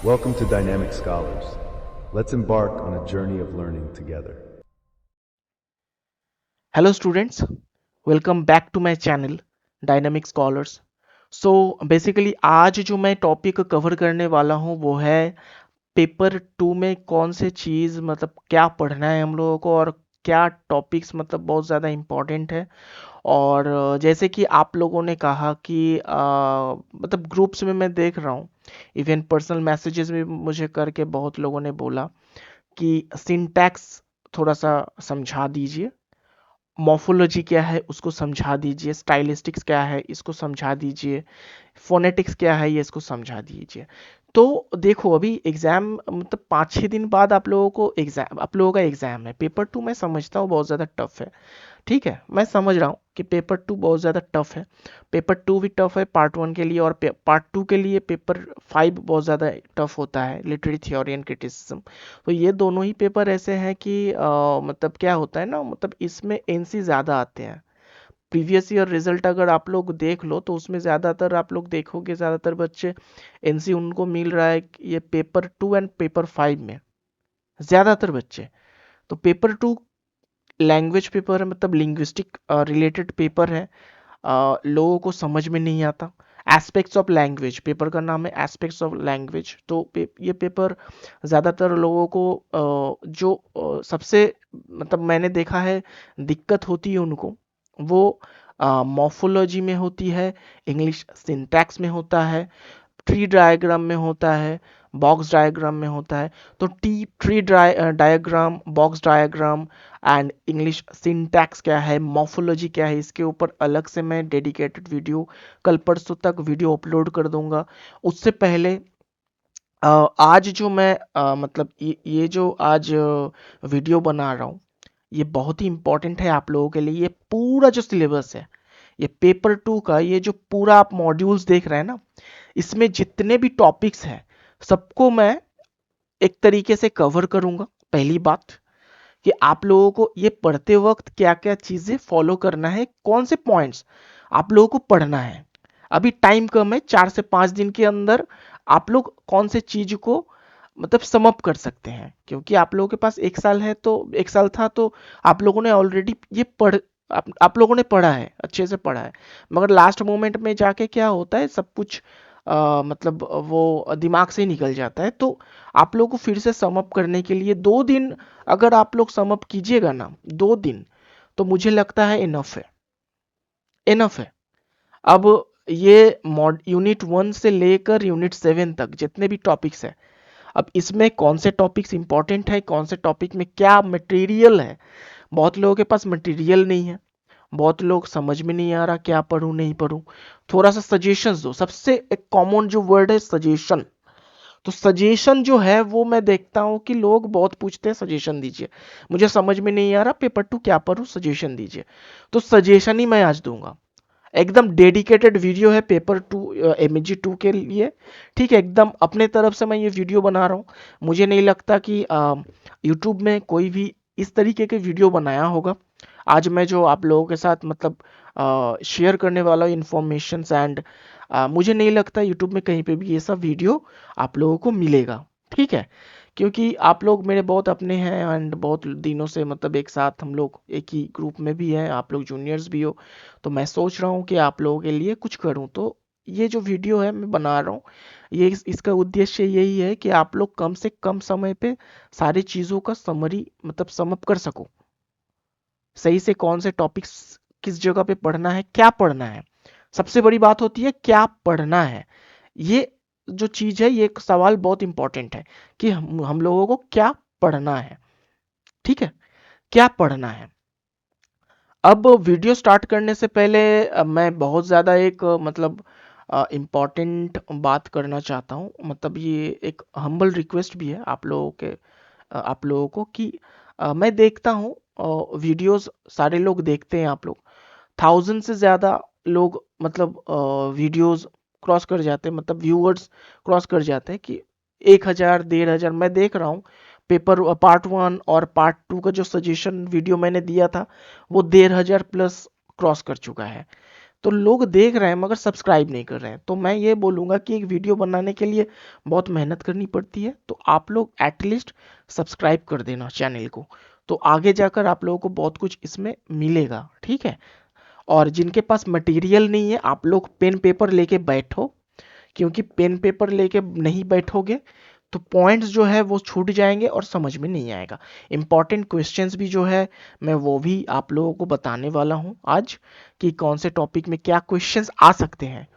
Welcome to Dynamic Scholars. Let's embark on a journey of learning together. Hello students, welcome back to my channel Dynamic Scholars. So basically आज जो मैं topic cover करने वाला हूँ वो है paper two में कौन से चीज़ मतलब क्या पढ़ना है हम लोगों को और क्या टॉपिक्स मतलब बहुत ज़्यादा इम्पोर्टेंट है। और जैसे कि आप लोगों ने कहा कि मतलब ग्रुप्स में मैं देख रहा हूँ, इवन पर्सनल मैसेजेस में मुझे करके बहुत लोगों ने बोला कि सिंटैक्स थोड़ा सा समझा दीजिए, मॉर्फोलॉजी क्या है उसको समझा दीजिए, स्टाइलिस्टिक्स क्या है इसको समझा दीजिए, फोनेटिक्स क्या है ये इसको समझा दीजिए। तो देखो अभी एग्जाम मतलब 5-6 दिन बाद आप लोगों का एग्जाम है। पेपर टू मैं समझता हूँ बहुत ज़्यादा टफ है, ठीक है, मैं समझ रहा हूँ कि पेपर टू बहुत ज़्यादा टफ है। पेपर टू भी टफ है पार्ट वन के लिए, और पार्ट टू के लिए पेपर फाइव बहुत ज़्यादा टफ होता है, लिटरेरी थ्योरी एंड क्रिटिसिज्म। तो ये दोनों ही पेपर ऐसे हैं कि मतलब क्या होता है ना, मतलब इसमें एनसी ज़्यादा आते हैं। प्रीवियस ईयर रिजल्ट अगर आप लोग देख लो तो उसमें ज़्यादातर आप लोग देखोगे ज़्यादातर बच्चे एनसी उनको मिल रहा है कि ये paper two and paper five में ज़्यादातर बच्चे। तो पेपर टू लैंग्वेज पेपर है, मतलब लिंग्विस्टिक रिलेटेड पेपर है। लोगों को समझ में नहीं आता। एस्पेक्ट्स ऑफ लैंग्वेज पेपर का नाम है, एस्पेक्ट्स ऑफ लैंग्वेज। तो ये पेपर ज़्यादातर लोगों को जो सबसे मतलब मैंने देखा है दिक्कत होती है उनको, वो मॉर्फोलॉजी में होती है, इंग्लिश सिंटैक्स में होता है, ट्री डायग्राम में होता है, बॉक्स डायग्राम में होता है। तो tree diagram, box diagram and English syntax क्या है, मॉर्फोलॉजी क्या है, इसके ऊपर अलग से मैं डेडिकेटेड वीडियो कल परसों तक वीडियो अपलोड कर दूंगा। उससे पहले आज जो मैं मतलब ये जो आज वीडियो बना रहा हूँ ये बहुत ही इंपॉर्टेंट है आप लोगों के लिए। ये पूरा जो सिलेबस है, ये पेपर टू का ये जो पूरा आप मॉड्यूल्स देख रहे हैं ना, इसमें जितने भी टॉपिक्स हैं सबको मैं एक तरीके से कवर करूंगा। पहली बात कि आप लोगों को ये पढ़ते वक्त क्या क्या चीजें फॉलो करना है, कौन से पॉइंट्स आप लोगों को पढ़ना है। अभी टाइम कम है, 4 से 5 दिन के अंदर आप लोग कौन से चीज को मतलब समअप कर सकते हैं, क्योंकि आप लोगों के पास 1 साल है, तो 1 साल था तो आप लोगों ने ऑलरेडी ये आप लोगों ने पढ़ा है, अच्छे से पढ़ा है। मगर लास्ट मोमेंट में जाके क्या होता है, सब कुछ मतलब वो दिमाग से ही निकल जाता है। तो आप लोगों को फिर से समअप करने के लिए 2 दिन अगर आप लोग समअप कीजिएगा ना, 2 दिन, तो मुझे लगता है इनफ है, इनफ है। अब ये मॉड यूनिट 1 से लेकर यूनिट 7 तक जितने भी टॉपिक्स हैं, अब इसमें कौन से टॉपिक्स इंपॉर्टेंट है, कौन से टॉपिक में क्या मटेरियल है। बहुत लोगों के पास मटेरियल नहीं है, बहुत लोग समझ में नहीं आ रहा क्या पढूं नहीं पढूं। थोड़ा सा सजेशंस दो। सबसे एक कॉमन जो वर्ड है सजेशन। तो सजेशन जो है वो मैं देखता हूँ कि लोग बहुत पूछते हैं सजेशन दीजिए, मुझे समझ में नहीं आ रहा पेपर टू क्या पढूं, सजेशन दीजिए। तो सजेशन ही मैं आज दूंगा। एकदम डेडिकेटेड वीडियो है पेपर टू एमएजी टू के लिए, ठीक है। एकदम अपने तरफ से मैं ये वीडियो बना रहा हूँ। मुझे नहीं लगता कि यूट्यूब में कोई भी इस तरीके के वीडियो बनाया होगा। आज मैं जो आप लोगों के साथ मतलब शेयर करने वाला इंफॉर्मेशन एंड मुझे नहीं लगता यूट्यूब में कहीं पे भी ये सब वीडियो आप लोगों को मिलेगा, ठीक है। क्योंकि आप लोग मेरे बहुत अपने हैं एंड बहुत दिनों से मतलब एक साथ हम लोग एक ही ग्रुप में भी हैं, आप लोग जूनियर्स भी हो। तो मैं सोच रहा हूँ कि आप लोगों के लिए कुछ करूँ। तो ये जो वीडियो है मैं बना रहा हूँ, ये इसका उद्देश्य यही है कि आप लोग कम से कम समय पे सारी चीज़ों का समरी मतलब समअप कर सको, सही से कौन से टॉपिक्स किस जगह पे पढ़ना है, क्या पढ़ना है। सबसे बड़ी बात होती है क्या पढ़ना है। ये जो चीज है, ये एक सवाल बहुत इंपॉर्टेंट है कि हम लोगों को क्या पढ़ना है, ठीक है, क्या पढ़ना है। अब वीडियो स्टार्ट करने से पहले मैं बहुत ज़्यादा एक मतलब इम्पॉर्टेंट बात करना चाहता हूँ। मतलब ये एक हम्बल रिक्वेस्ट भी है आप लोगों के, आप लोगों को कि मैं देखता हूँ वीडियोस सारे लोग देखते हैं, आप लोग 1000 से ज़्यादा लोग मतलब वीडियोस क्रॉस कर जाते हैं, मतलब व्यूअर्स क्रॉस कर जाते हैं कि 1000 1500। मैं देख रहा हूँ पेपर पार्ट वन और पार्ट टू का जो सजेशन वीडियो मैंने दिया था वो 1500 प्लस क्रॉस कर चुका है। तो लोग देख रहे हैं मगर सब्सक्राइब नहीं कर रहे हैं। तो मैं ये बोलूँगा कि एक वीडियो बनाने के लिए बहुत मेहनत करनी पड़ती है, तो आप लोग एटलीस्ट सब्सक्राइब कर देना चैनल को, तो आगे जाकर आप लोगों को बहुत कुछ इसमें मिलेगा, ठीक है। और जिनके पास मटेरियल नहीं है, आप लोग पेन पेपर लेके बैठो, क्योंकि पेन पेपर लेके नहीं बैठोगे तो पॉइंट्स जो है वो छूट जाएंगे और समझ में नहीं आएगा। इंपॉर्टेंट क्वेश्चंस भी जो है मैं वो भी आप लोगों को बताने वाला हूँ आज, कि कौन से टॉपिक में क्या क्वेश्चंस आ सकते हैं,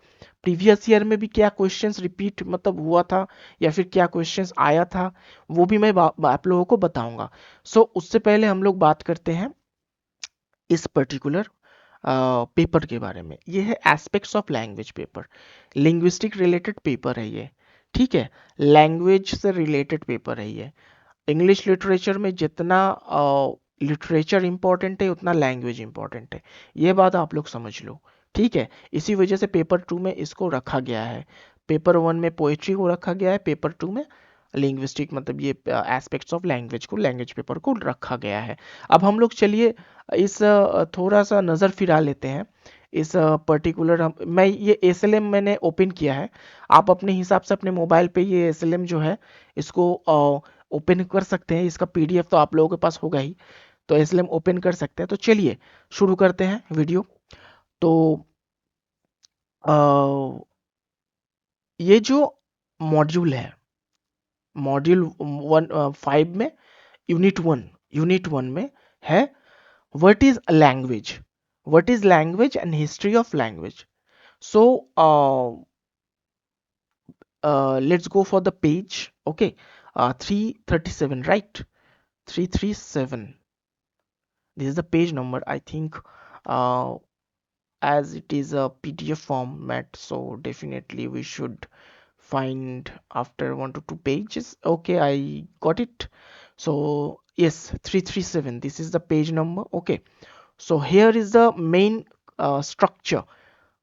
प्रीवियस ईयर में भी क्या क्वेश्चंस रिपीट मतलब हुआ था या फिर क्या क्वेश्चंस आया था, वो भी मैं आप लोगों को बताऊंगा। सो उससे पहले हम लोग बात करते हैं इस पर्टिकुलर पेपर के बारे में। ये है aspects of language paper, linguistic related paper है ये, ठीक है। लैंग्वेज से रिलेटेड पेपर है ये। इंग्लिश लिटरेचर में जितना लिटरेचर इंपॉर्टेंट है उतना लैंग्वेज इंपॉर्टेंट है, ये बात आप लोग समझ लो, ठीक है। इसी वजह से पेपर टू में इसको रखा गया है। पेपर वन में पोएट्री को रखा गया है, पेपर टू में लिंग्विस्टिक मतलब ये एस्पेक्ट्स ऑफ लैंग्वेज को, लैंग्वेज पेपर को रखा गया है। अब हम लोग चलिए इस थोड़ा सा नज़र फिरा लेते हैं इस पर्टिकुलर। मैं ये एसएलएम मैंने ओपन किया है, आप अपने हिसाब से अपने मोबाइल पे ये एसएलएम जो है इसको ओपन कर सकते हैं। इसका पीडीएफ तो आप लोगों के पास होगा ही, तो एसएलएम ओपन कर सकते हैं। तो चलिए शुरू करते हैं वीडियो। तो अ, ये जो मॉड्यूल है, मॉड्यूल 5 में यूनिट वन में है what is language, what is language and history of language. So let's go for the page. Okay, 337, right? 337, this is the page number, I think. uh, as it is a PDF format, so definitely we should find after 1 to 2 pages. Okay, I got it. So yes, 337, this is the page number. Okay, so here is the main structure.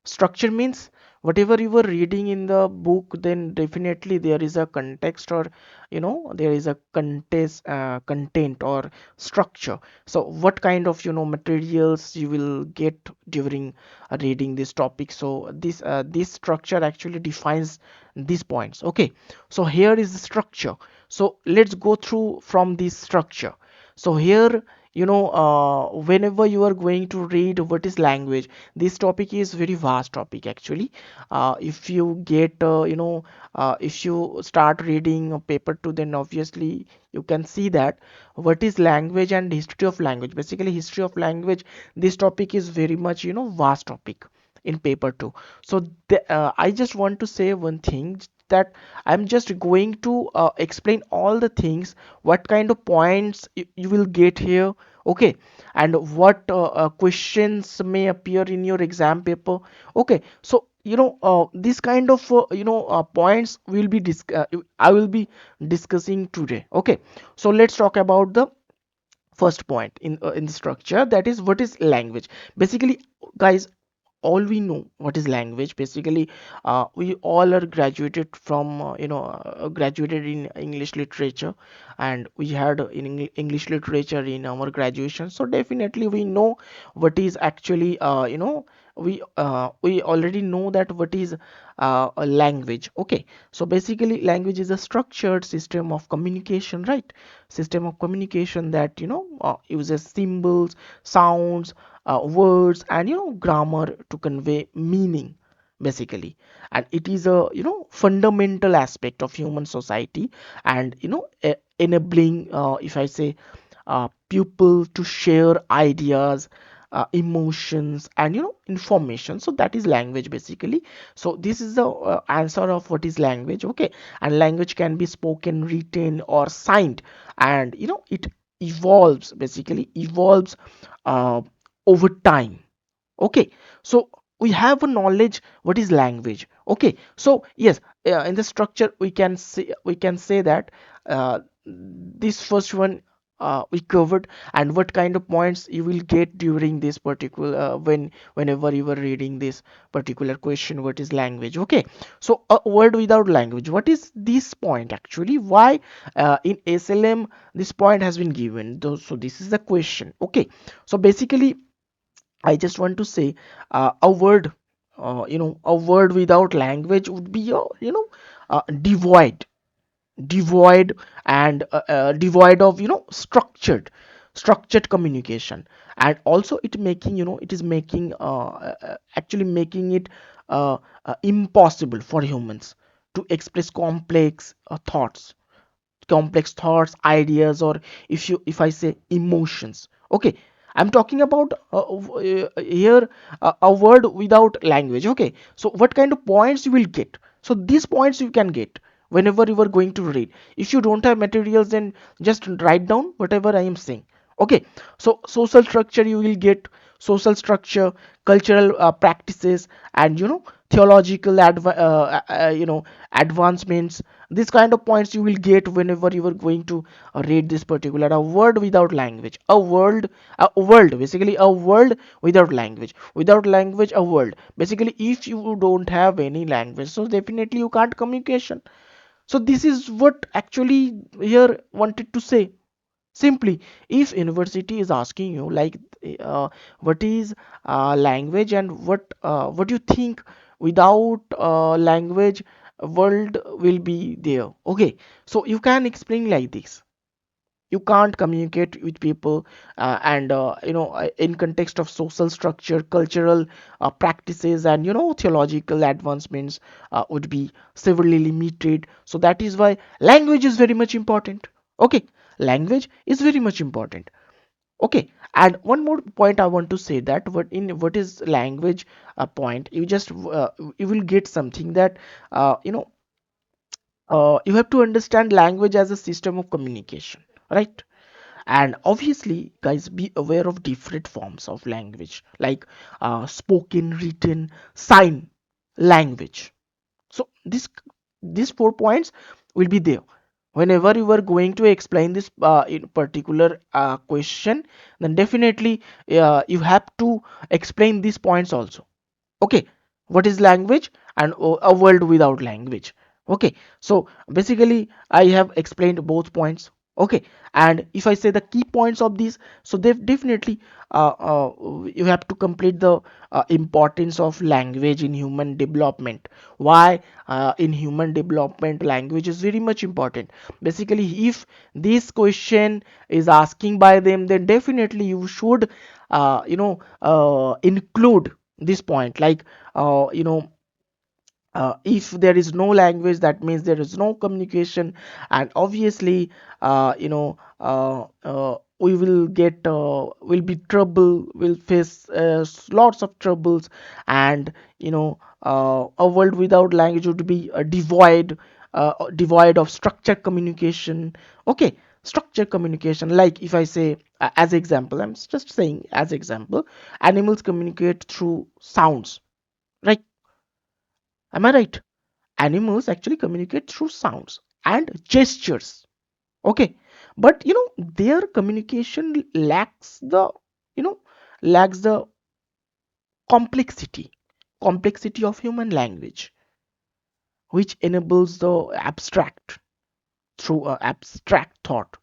Structure means whatever you were reading in the book, then definitely there is a context, or there is a content or structure. So what kind of materials you will get during reading this topic. So this structure actually defines these points. Okay, so here is the structure. So let's go through from this structure. So here, whenever you are going to read what is language, this topic is very vast topic actually. If you get if you start reading a paper 2, then obviously you can see that what is language and history of language. Basically history of language, this topic is very much vast topic in paper 2. So I just want to say one thing, that I'm just going to explain all the things, what kind of points you will get here. Okay, and what questions may appear in your exam paper. Okay, so this kind of points will be I will be discussing today. Okay, so let's talk about the first point in the structure, that is what is language. Basically guys, all we know what is language. Basically we all are graduated from graduated in English literature, and we had in English literature in our graduation, so definitely we know what is actually we already know that what is a language. Okay, so basically language is a structured system of communication, right? System of communication that uses symbols, sounds, words, and grammar to convey meaning, basically. And it is a fundamental aspect of human society, and enabling, if I say, people to share ideas, emotions, and information. So that is language basically. So this is the answer of what is language. Okay, and language can be spoken, written, or signed, and it evolves, basically evolves uh, over time. Okay, so we have a knowledge what is language. Okay, so yes, in the structure we can say that this first one we covered, and what kind of points you will get during this particular whenever you were reading this particular question, what is language. Okay, so a word without language, what is this point actually, why in SLM this point has been given. So this is the question. Okay, so basically I just want to say a word, a word without language would be, devoid, devoid devoid of, structured communication. And also it making, it is making, actually making it impossible for humans to express complex thoughts, ideas, or if I say emotions. Okay, I'm talking about here a word without language. Okay, so what kind of points you will get? So these points you can get whenever you are going to read. If you don't have materials, then just write down whatever I am saying. Okay, so social structure you will get, social structure, cultural practices, and theological advancements. This kind of points you will get whenever you are going to read this particular a word without language, a world, basically a world without language, without language, a world. Basically, if you don't have any language, so definitely you can't communication. So this is what actually here wanted to say. Simply, if university is asking you like, what is language, and what you think without language world will be there. Okay, so you can explain like this. You can't communicate with people, and in context of social structure, cultural practices, and theological advancements would be severely limited. So that is why language is very much important. Okay, language is very much important. Okay, and one more point I want to say, that what is language point, you just you will get something that you have to understand language as a system of communication, right? And obviously guys, be aware of different forms of language, like spoken, written, sign language. So these 4 points will be there whenever you are going to explain this in particular question. Then definitely you have to explain these points also. Okay, what is language, and a world without language. Okay, so basically I have explained both points. Okay, and if I say the key points of these, so they definitely you have to complete the importance of language in human development. Why in human development language is very much important. Basically, if this question is asking by them, then definitely you should include this point, like if there is no language, that means there is no communication. And obviously we will get will be trouble, will face lots of troubles. And a world without language would be devoid of structured communication. Okay, structured communication, like if I say, as example, I'm just saying as example, animals communicate through sounds, right? Am I right? Animals actually communicate through sounds and gestures. Okay, but their communication you know lacks the complexity complexity of human language, which enables the abstract thought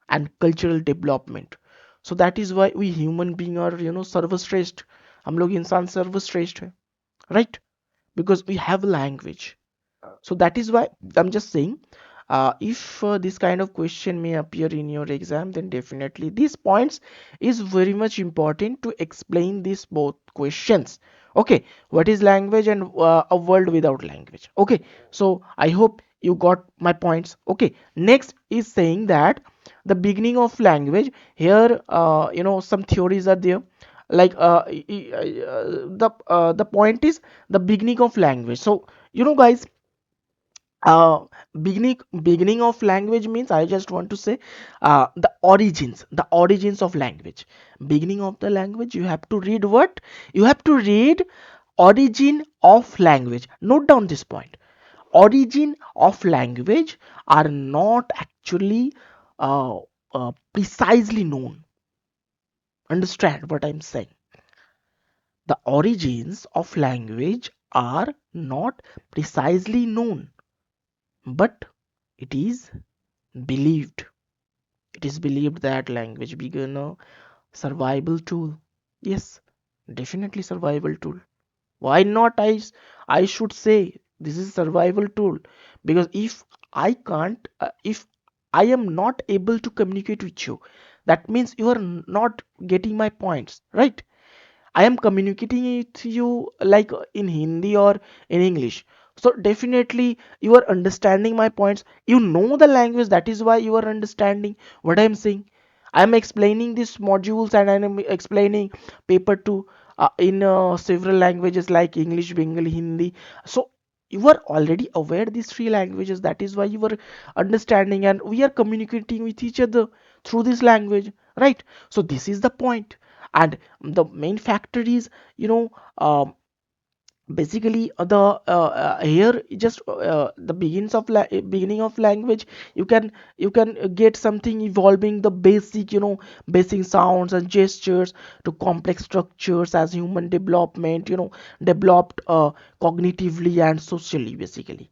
and cultural development. So that is why we human being are सर्वश्रेष्ठ. हम लोग इंसान सर्वश्रेष्ठ है, right? Because we have language. So that is why I'm just saying, if this kind of question may appear in your exam, then definitely these points is very much important to explain these both questions. Okay, what is language, and a world without language. Okay, so I hope you got my points. Okay, next is saying that the beginning of language. Here some theories are there, like the point is the beginning of language. So guys, uh beginning of language means, I just want to say the origins of language. Beginning of the language, you have to read what? You have to read origin of language. Note down this point. Origin of language are not actually precisely known. Understand what I'm saying? The origins of language are not precisely known, but it is believed. It is believed that language began a survival tool. Yes, Definitely survival tool. Why not? I should say this is survival tool, because if I can't, if I am not able to communicate with you, that means you are not getting my points, right? I am communicating with you like in Hindi or in English. So definitely you are understanding my points. You know the language, that is why you are understanding what I am saying. I am explaining these modules and I am explaining paper two in several languages like English, Bengali, Hindi. So you are already aware these three languages. That is why you are understanding, and we are communicating with each other through this language, right? So this is the point. And the main factor is, you know, basically the here just the beginning of language, you can get something evolving the basic, basic sounds and gestures to complex structures as human development, developed cognitively and socially, basically.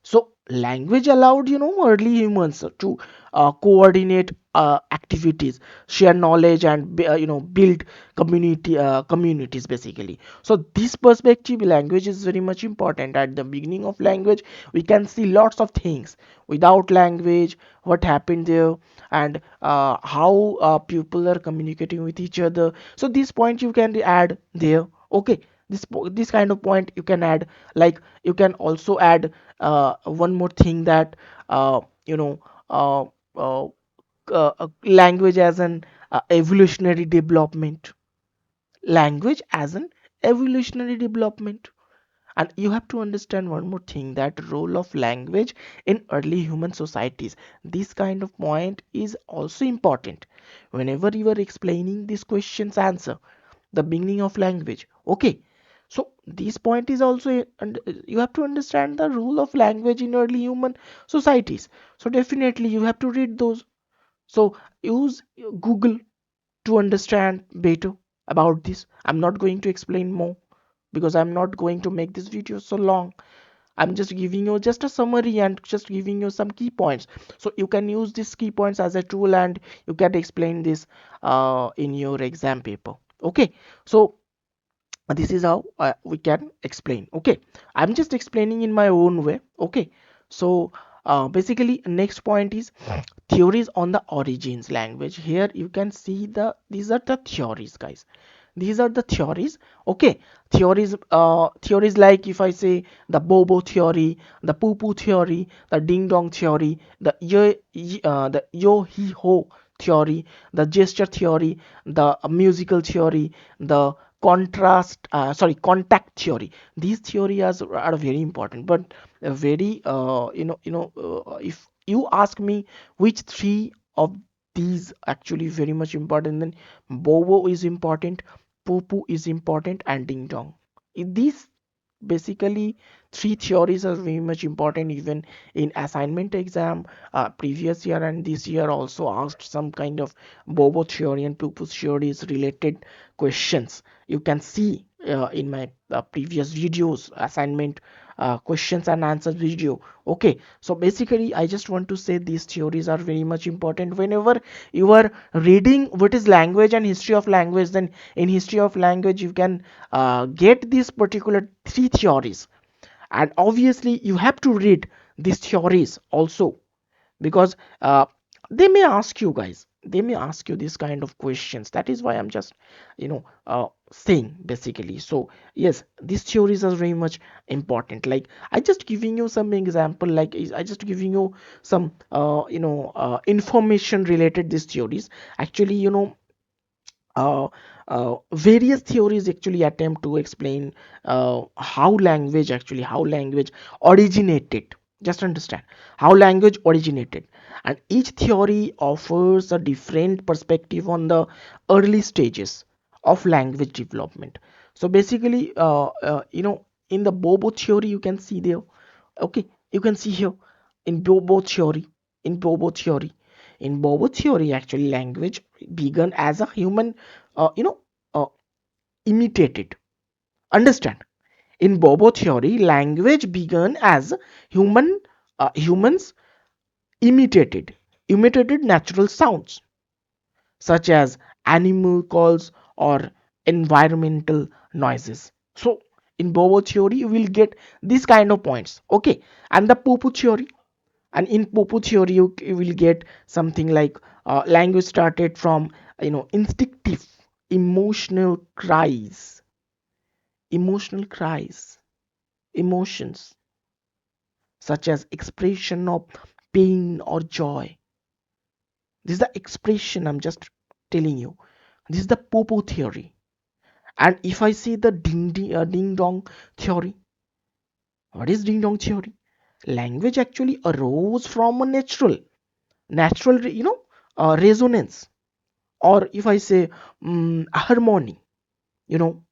So language allowed, early humans to coordinate activities, share knowledge, and build communities, basically. So this perspective, language is very much important. At the beginning of language, we can see lots of things. Without language, what happened there, and how people are communicating with each other. So this point you can add there. Okay, this kind of point you can add. Like, you can also add one more thing, that uh, you know uh, uh, language as an evolutionary development. Language as an evolutionary development. And you have to understand one more thing, that role of language in early human societies. This kind of point is also important whenever you are explaining this question's answer, the beginning of language. Okay, so this point is also, and you have to understand the role of language in early human societies. So definitely you have to read those. So use Google to understand better about this. I'm not going to explain more, because I'm not going to make this video so long. I'm just giving you just a summary and just giving you some key points. So you can use these key points as a tool, and you can explain this in your exam paper. Okay, so this is how we can explain. Okay, I'm just explaining in my own way. Okay, so basically next point is theories on the origins language. Here you can see these are the theories, guys. These are the theories. Okay, theories like, if I say, the Bobo theory, the poo poo theory, the ding dong theory, the yo he ho theory, the gesture theory, the musical theory, the contact theory. These theories are very important, but very if you ask me which three of these actually very much important, then Bobo is important, Poo Poo is important, and Ding Dong. These basically three theories are very much important. Even in assignment exam, previous year and this year also asked some kind of Bobo theory and Poo Poo theories related questions. You can see in my previous videos, assignment questions and answers video. Okay, so basically I just want to say these theories are very much important whenever you are reading what is language and history of language. Then in history of language you can get these particular three theories, and obviously you have to read these theories also, because they may ask you, guys, they may ask you this kind of questions. That is why I'm just saying, basically. So yes, these theories are very much important. Like, I just giving you some example, like I just giving you some information related these theories. Actually, various theories actually attempt to explain how language originated. Just understand how language originated, and each theory offers a different perspective on the early stages of language development. So basically, in the Bobo theory, you can see there. Okay, you can see here in Bobo theory. In Bobo theory, actually, language began as a human, uh, you know, uh, imitated. Understand? In Bobo theory, language began as humans imitated natural sounds such as animal calls or environmental noises. So in Bobo theory you will get this kind of points. Okay, and the Popo theory, and in Popo theory you will get something like language started from instinctive emotional cries, emotional cries, emotions such as expression of pain or joy. This is the expression I'm just telling you. This is the Popo theory. And if I see the ding dong theory, what is ding dong theory? Language actually arose from a natural, resonance, or if I say harmony, you know,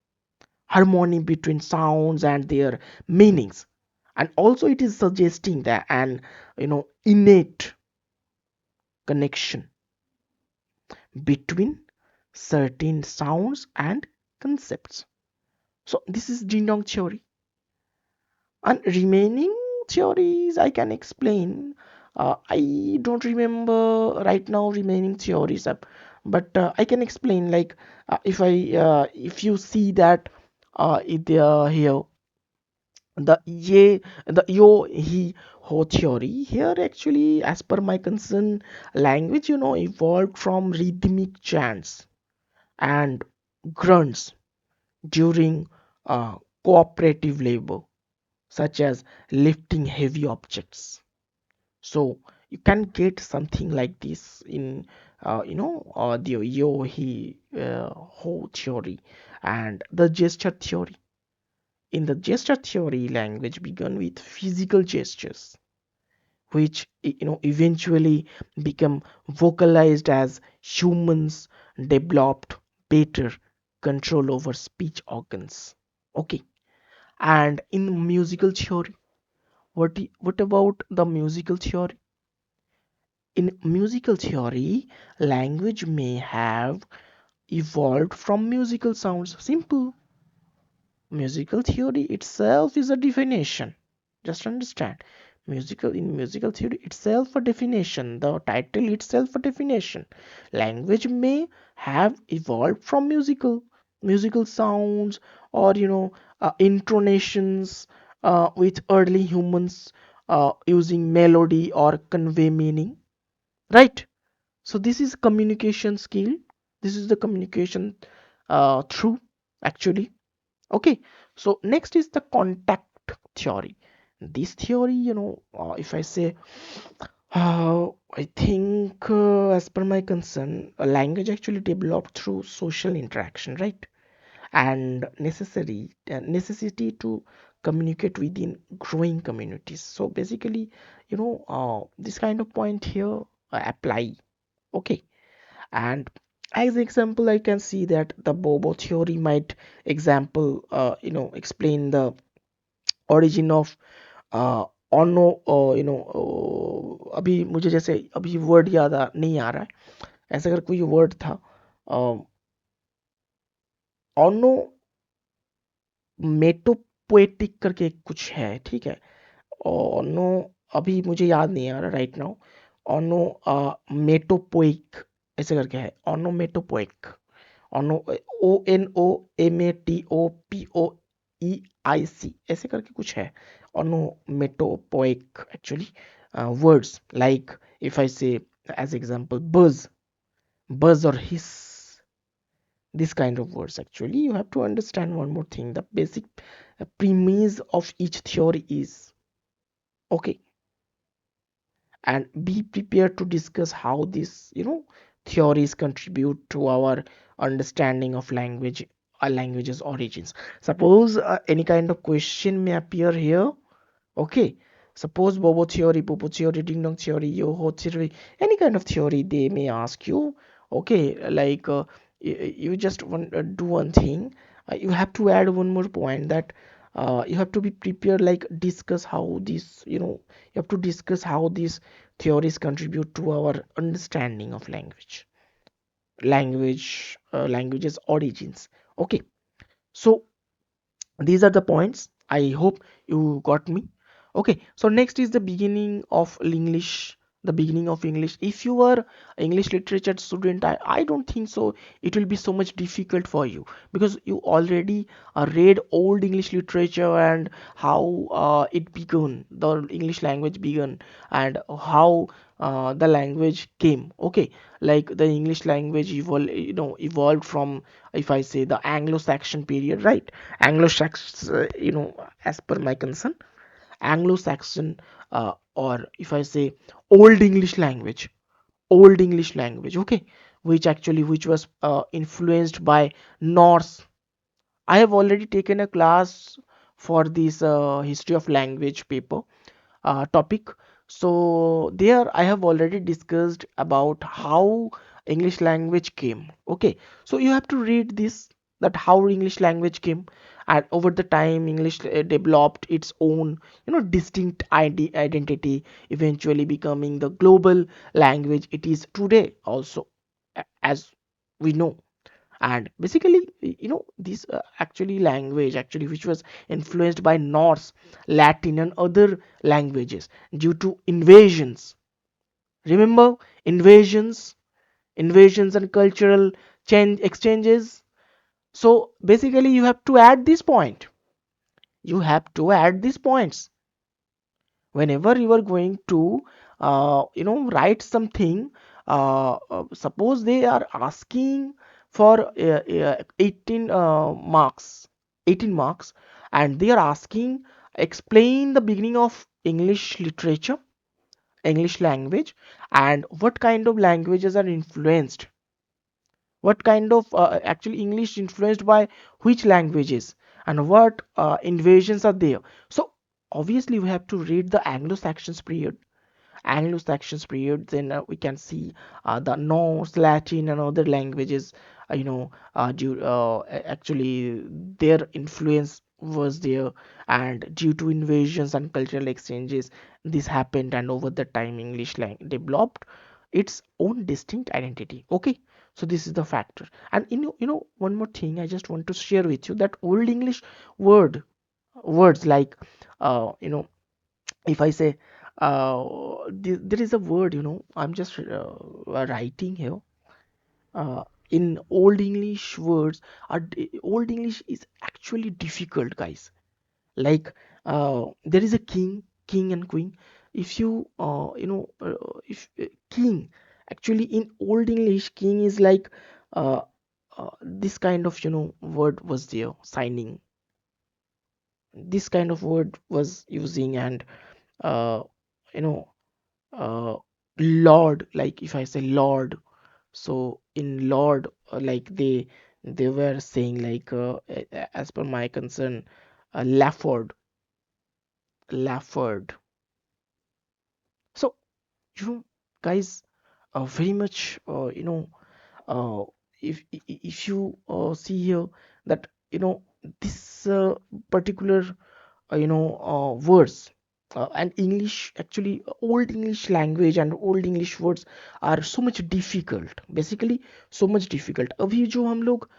harmony between sounds and their meanings. And also it is suggesting that an innate connection between certain sounds and concepts. So this is ding dong theory. And remaining theories I can explain. I don't remember right now remaining theories, but I can explain like if you see that here the ye the yo he ho theory here actually, as per my concern, language evolved from rhythmic chants and grunts during cooperative labor, such as lifting heavy objects. So you can get something like this in the yo he ho theory. And the gesture theory, in the gesture theory, language began with physical gestures, which eventually become vocalized as humans developed better control over speech organs. Okay. And in musical theory, what about the musical theory? In musical theory, language may have evolved from musical sounds. Simple. Musical theory itself is a definition. Just understand. Musical theory itself a definition. The title itself a definition. Language may have evolved from musical sounds, or intonations, with early humans using melody or convey meaning, right? So this is communication skill. This is the communication through, actually. Okay. So next is the contact theory. This theory, if I say, I think, as per my concern, a language actually developed through social interaction, right? And necessity to communicate within growing communities. So basically, this kind of point here apply. Okay. And as example, I can see that the Bobo theory might example explain the origin of ono, अभी मुझे जैसे अभी word याद नहीं आ रहा है, ऐसा अगर कोई वर्ड था, ऑनो मेटोपोएटिक करके कुछ है, ठीक है। ऑनो अभी मुझे याद नहीं आ रहा राइट नाउ। ऑनो मेटोपोइक ऐसे करके है, ऑनोमेटोपोइक, ऑनो, ONOMATOPOEIC ऐसे करके कुछ है, onomatopoeic actually. Words like if I say as example buzz or hiss, this kind of words. Actually you have to understand one more thing, the basic premise of each theory is, okay, and be prepared to discuss how these theories contribute to our understanding of language's origins. Suppose any kind of question may appear here. Okay, suppose Bobo theory, Popo theory, Ding Dong theory, Yoho theory, any kind of theory they may ask you. Okay, like you just do one thing. You have to add one more point, that you have to be prepared, like discuss how this, you have to discuss how these theories contribute to our understanding of language's origins. Okay, so these are the points. I hope you got me. Okay, so next is the beginning of English the beginning of English. If you are English literature student, I don't think so it will be so much difficult for you, because you already read old English literature and how it began, the English language began, and how the language came. Okay, like the English language evolved from, if I say, the Anglo-Saxon period, right? Anglo-Saxon, as per my concern, Anglo-Saxon, or if I say Old English language, Old English language, okay, which was influenced by Norse. I have already taken a class for this history of language paper topic. So there I have already discussed about how English language came. Okay, so you have to read this, that how English language came, and over the time English developed its own distinct identity, eventually becoming the global language it is today also, as we know. And basically, this actually language actually which was influenced by Norse, Latin and other languages due to invasions. Remember, invasions, invasions and cultural change exchanges. So basically you have to add this point, you have to add these points whenever you are going to write something. Suppose they are asking for 18 marks, 18 marks, and they are asking, explain the beginning of English literature, English language, and what kind of languages are influenced, what kind of actually English influenced by which languages, and what invasions are there. So obviously we have to read the Anglo-Saxons period, Anglo-Saxons period. Then we can see the Norse, Latin and other languages, actually their influence was there, and due to invasions and cultural exchanges this happened, and over the time English developed its own distinct identity. Okay, so this is the factor. And one more thing I just want to share with you, that Old English word words like, if I say, there is a word, I'm just writing here. In Old English words, Old English is actually difficult, guys. Like, there is a king and queen. If you, if king, actually in Old English, king is like, uh, this kind of, word was there, signing. This kind of word was using, and uh, you know uh, Lord, like if I say Lord, so in Lord, like they were saying like, as per my concern, Lafford, Lafford. So you guys, very much, uh, if you see here, that this particular words, and English, actually Old English language and Old English words are so much difficult, basically so much difficult. अभी जो हम लोग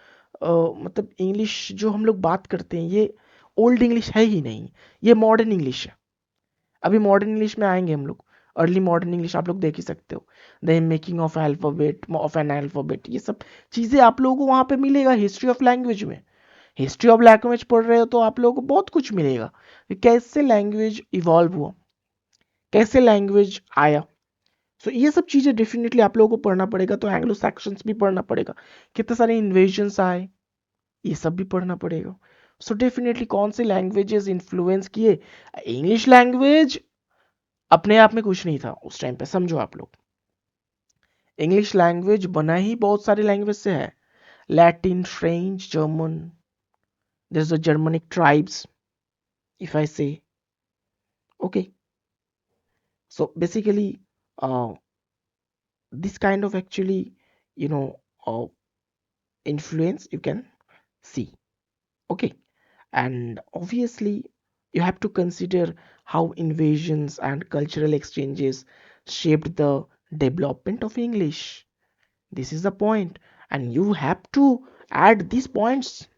मतलब English जो हम लोग बात करते हैं, ये ओल्ड इंग्लिश है ही नहीं, ये मॉडर्न इंग्लिश है। अभी मॉडर्न इंग्लिश में आएंगे हम लोग, अर्ली मॉडर्न इंग्लिश आप लोग देख ही सकते हो, the making of alphabet, of an alphabet, ये सब चीज़ें आप लोगों को वहाँ पे मिलेगा हिस्ट्री ऑफ लैंग्वेज में। हिस्ट्री ऑफ लैंग्वेज पढ़ रहे हो तो आप लोगों को बहुत कुछ मिलेगा कि कैसे लैंग्वेज इवॉल्व हुआ, कैसे लैंग्वेज आया। सो ये सब चीज़ें डेफिनेटली आप लोगों को पढ़ना पड़ेगा। तो एंग्लो सैक्सन्स भी पढ़ना पड़ेगा, कितने सारे इन्वेजन्स आए, ये सब भी पढ़ना पड़ेगा। सो डेफिनेटली कौन से लैंग्वेजेस इन्फ्लुएंस किए, इंग्लिश लैंग्वेज अपने आप में कुछ नहीं था उस टाइम पे, समझो आप लोग। इंग्लिश लैंग्वेज बना ही बहुत सारे लैंग्वेज से है, Latin, French, German, there is the Germanic tribes, if I say. Okay, so basically, uh, this kind of actually, you know influence you can see. Okay, and obviously you have to consider how invasions and cultural exchanges shaped the development of English. This is the point, and you have to add these points.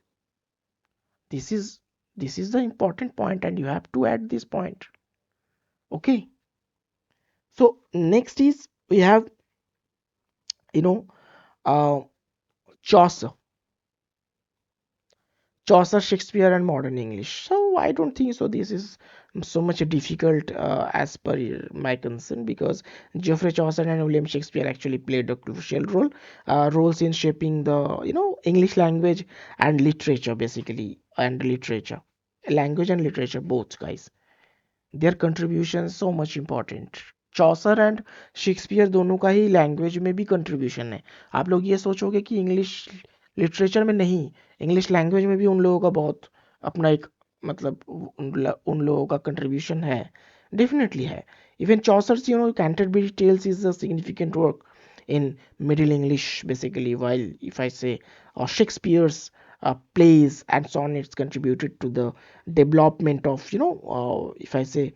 This is this is the important point, and you have to add this point. Okay, So next is we have, you know, uh, Chaucer. Chaucer, Shakespeare, and modern English. So I don't think so. This is so much difficult as per my concern, because Geoffrey Chaucer and William Shakespeare actually played a crucial roles in shaping the English language and literature basically, and literature, language and literature both, guys. Their contribution so much important. Chaucer and Shakespeare दोनों का ही language में भी contribution है. आप लोग ये सोचोगे कि इंग्लिश लिटरेचर में नहीं, इंग्लिश लैंग्वेज में भी उन लोगों का बहुत अपना एक मतलब उन लोगों का कंट्रीब्यूशन है, डेफिनेटली है. Even Chaucer's Canterbury Tales is a significant work in Middle English, basically, while if I say Shakespeare's plays and sonnets contributed to the development of, if I say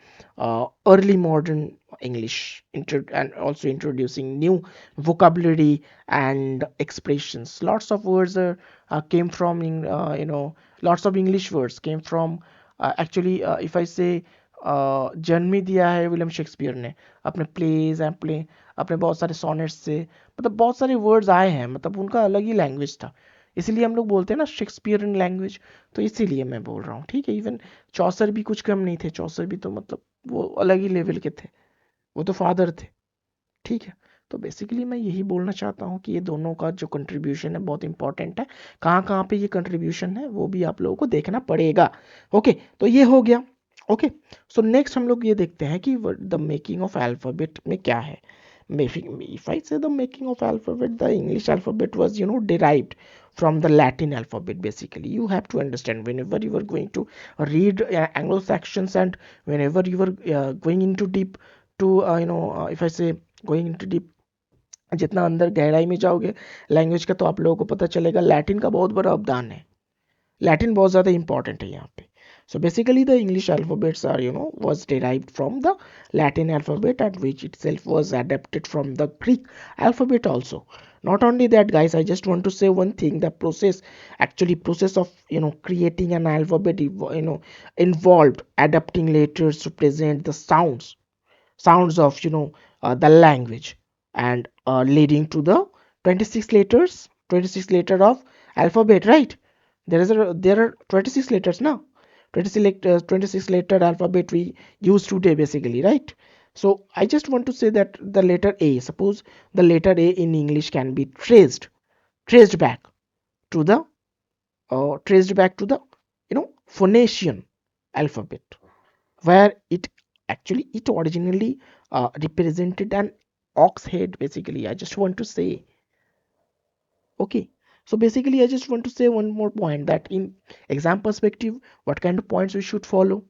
early modern English, and also introducing new vocabulary and expressions. Lots of words came from, lots of English words came from, actually, if I say जन्म ही दिया है William Shakespeare ने अपने plays and play, अपने बहुत सारे sonnets से, मतलब बहुत सारे वर्ड्स आए हैं, मतलब उनका अलग ही लैंग्वेज था. इसीलिए हम लोग बोलते हैं ना शेक्सपियरन लैंग्वेज. तो इसीलिए मैं बोल रहा हूँ, ठीक है. इवन चौसर भी कुछ कम नहीं थे. चौसर भी तो मतलब वो अलग ही लेवल के थे, वो तो फादर थे, ठीक है. तो बेसिकली मैं यही बोलना चाहता हूँ कि ये दोनों का जो कंट्रीब्यूशन है बहुत इंपॉर्टेंट है. कहाँ कहाँ पे ये कंट्रीब्यूशन है वो भी आप लोगों को देखना पड़ेगा. ओके, तो ये हो गया. ओके, सो नेक्स्ट हम लोग ये देखते हैं कि द मेकिंग ऑफ अल्फाबेट में क्या है. If I say the making of alphabet, the English alphabet was, derived from the Latin alphabet. Basically, you have to understand, whenever you are going to read Anglo-Saxons, and whenever you are going into deep to, if I say going into deep, जितना अंदर गहराई में जाओगे language का, तो आप लोगों को पता चलेगा लैटिन का बहुत बड़ा अवदान है. लैटिन बहुत ज़्यादा इंपॉर्टेंट है यहाँ पे. So basically the English alphabets are, was derived from the Latin alphabet, and which itself was adapted from the Greek alphabet also. Not only that, guys, I just want to say one thing. The process of, creating an alphabet, involved adapting letters to present the sounds of, the language, and leading to the 26 letter of alphabet, right? There are 26 letters now. 26 letter alphabet we use today basically, right? So I just want to say that the letter A, suppose the letter A in English can be traced back to the Phoenician alphabet, where it originally represented an ox head basically. I just want to say, okay. So basically I just want to say one more point, that in exam perspective, what kind of points we should follow.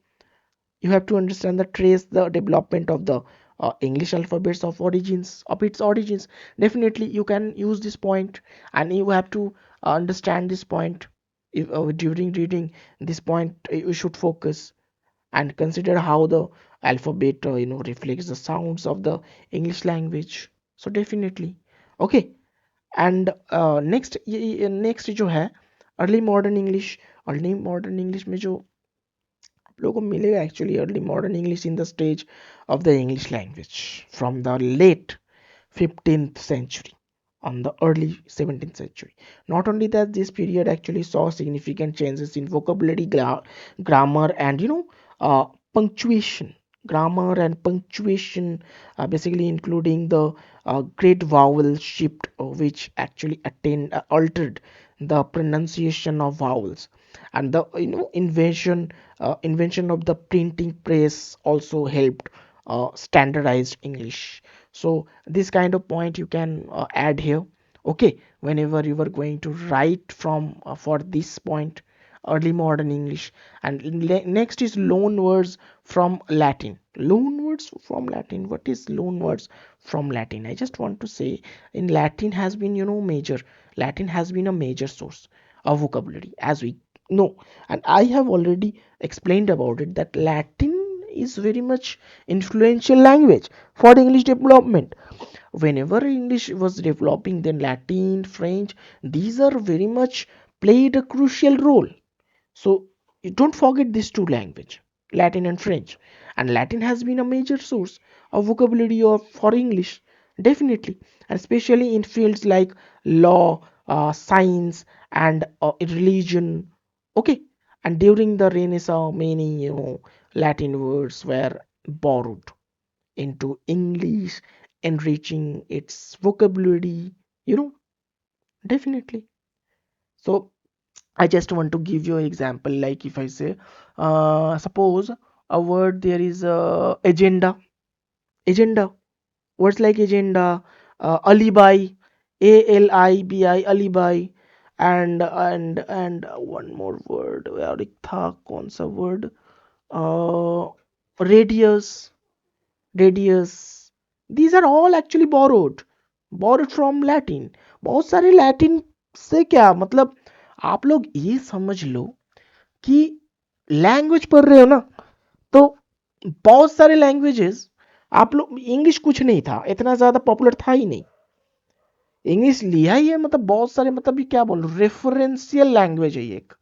You have to understand the trace the development of the English alphabets of its origins. Definitely you can use this point, and you have to understand this point. During reading this point, you should focus and consider how the alphabet reflects the sounds of the English language. So definitely, okay. And next जो है early modern English. Early modern English में जो आप लोगों को मिलेगा, actually early modern English in the stage of the English language from the late 15th century on the early 17th century. Not only that, this period actually saw significant changes in vocabulary, grammar, and punctuation. Grammar and punctuation, basically including the great vowel shift, which actually altered the pronunciation of vowels, and the invention of the printing press also helped standardized English. So this kind of point you can add here, okay, whenever you are going to write from for this point, early modern English. And next is loan words from Latin. Loan words from Latin. What is loan words from Latin? I just want to say, in Latin has been, major. Latin has been a major source of vocabulary, as we know, and I have already explained about it, that Latin is very much influential language for English development. Whenever English was developing, then Latin, French, these are very much played a crucial role. So you don't forget these two language. Latin and French. And Latin has been a major source of vocabulary for English, definitely, and especially in fields like law, science, and religion. Okay, and during the Renaissance, many Latin words were borrowed into English, enriching its vocabulary. You know, definitely. So I just want to give you an example. Like if I say, suppose a word there is agenda, agenda. Words like agenda, alibi, alibi, alibi, and one more word. यार एक था कौन सा word? Uh, radius, radius. These are all actually borrowed from Latin. बहुत सारे Latin से क्या मतलब, आप लोग ये समझ लो कि लैंग्वेज पढ़ रहे हो ना, तो बहुत सारे लैंग्वेजेस, आप लोग इंग्लिश कुछ नहीं था, इतना ज्यादा पॉपुलर था ही नहीं। इंग्लिश लिया ही है मतलब बहुत सारे, मतलब ये क्या बोल, रेफरेंशियल लैंग्वेज है ये एक।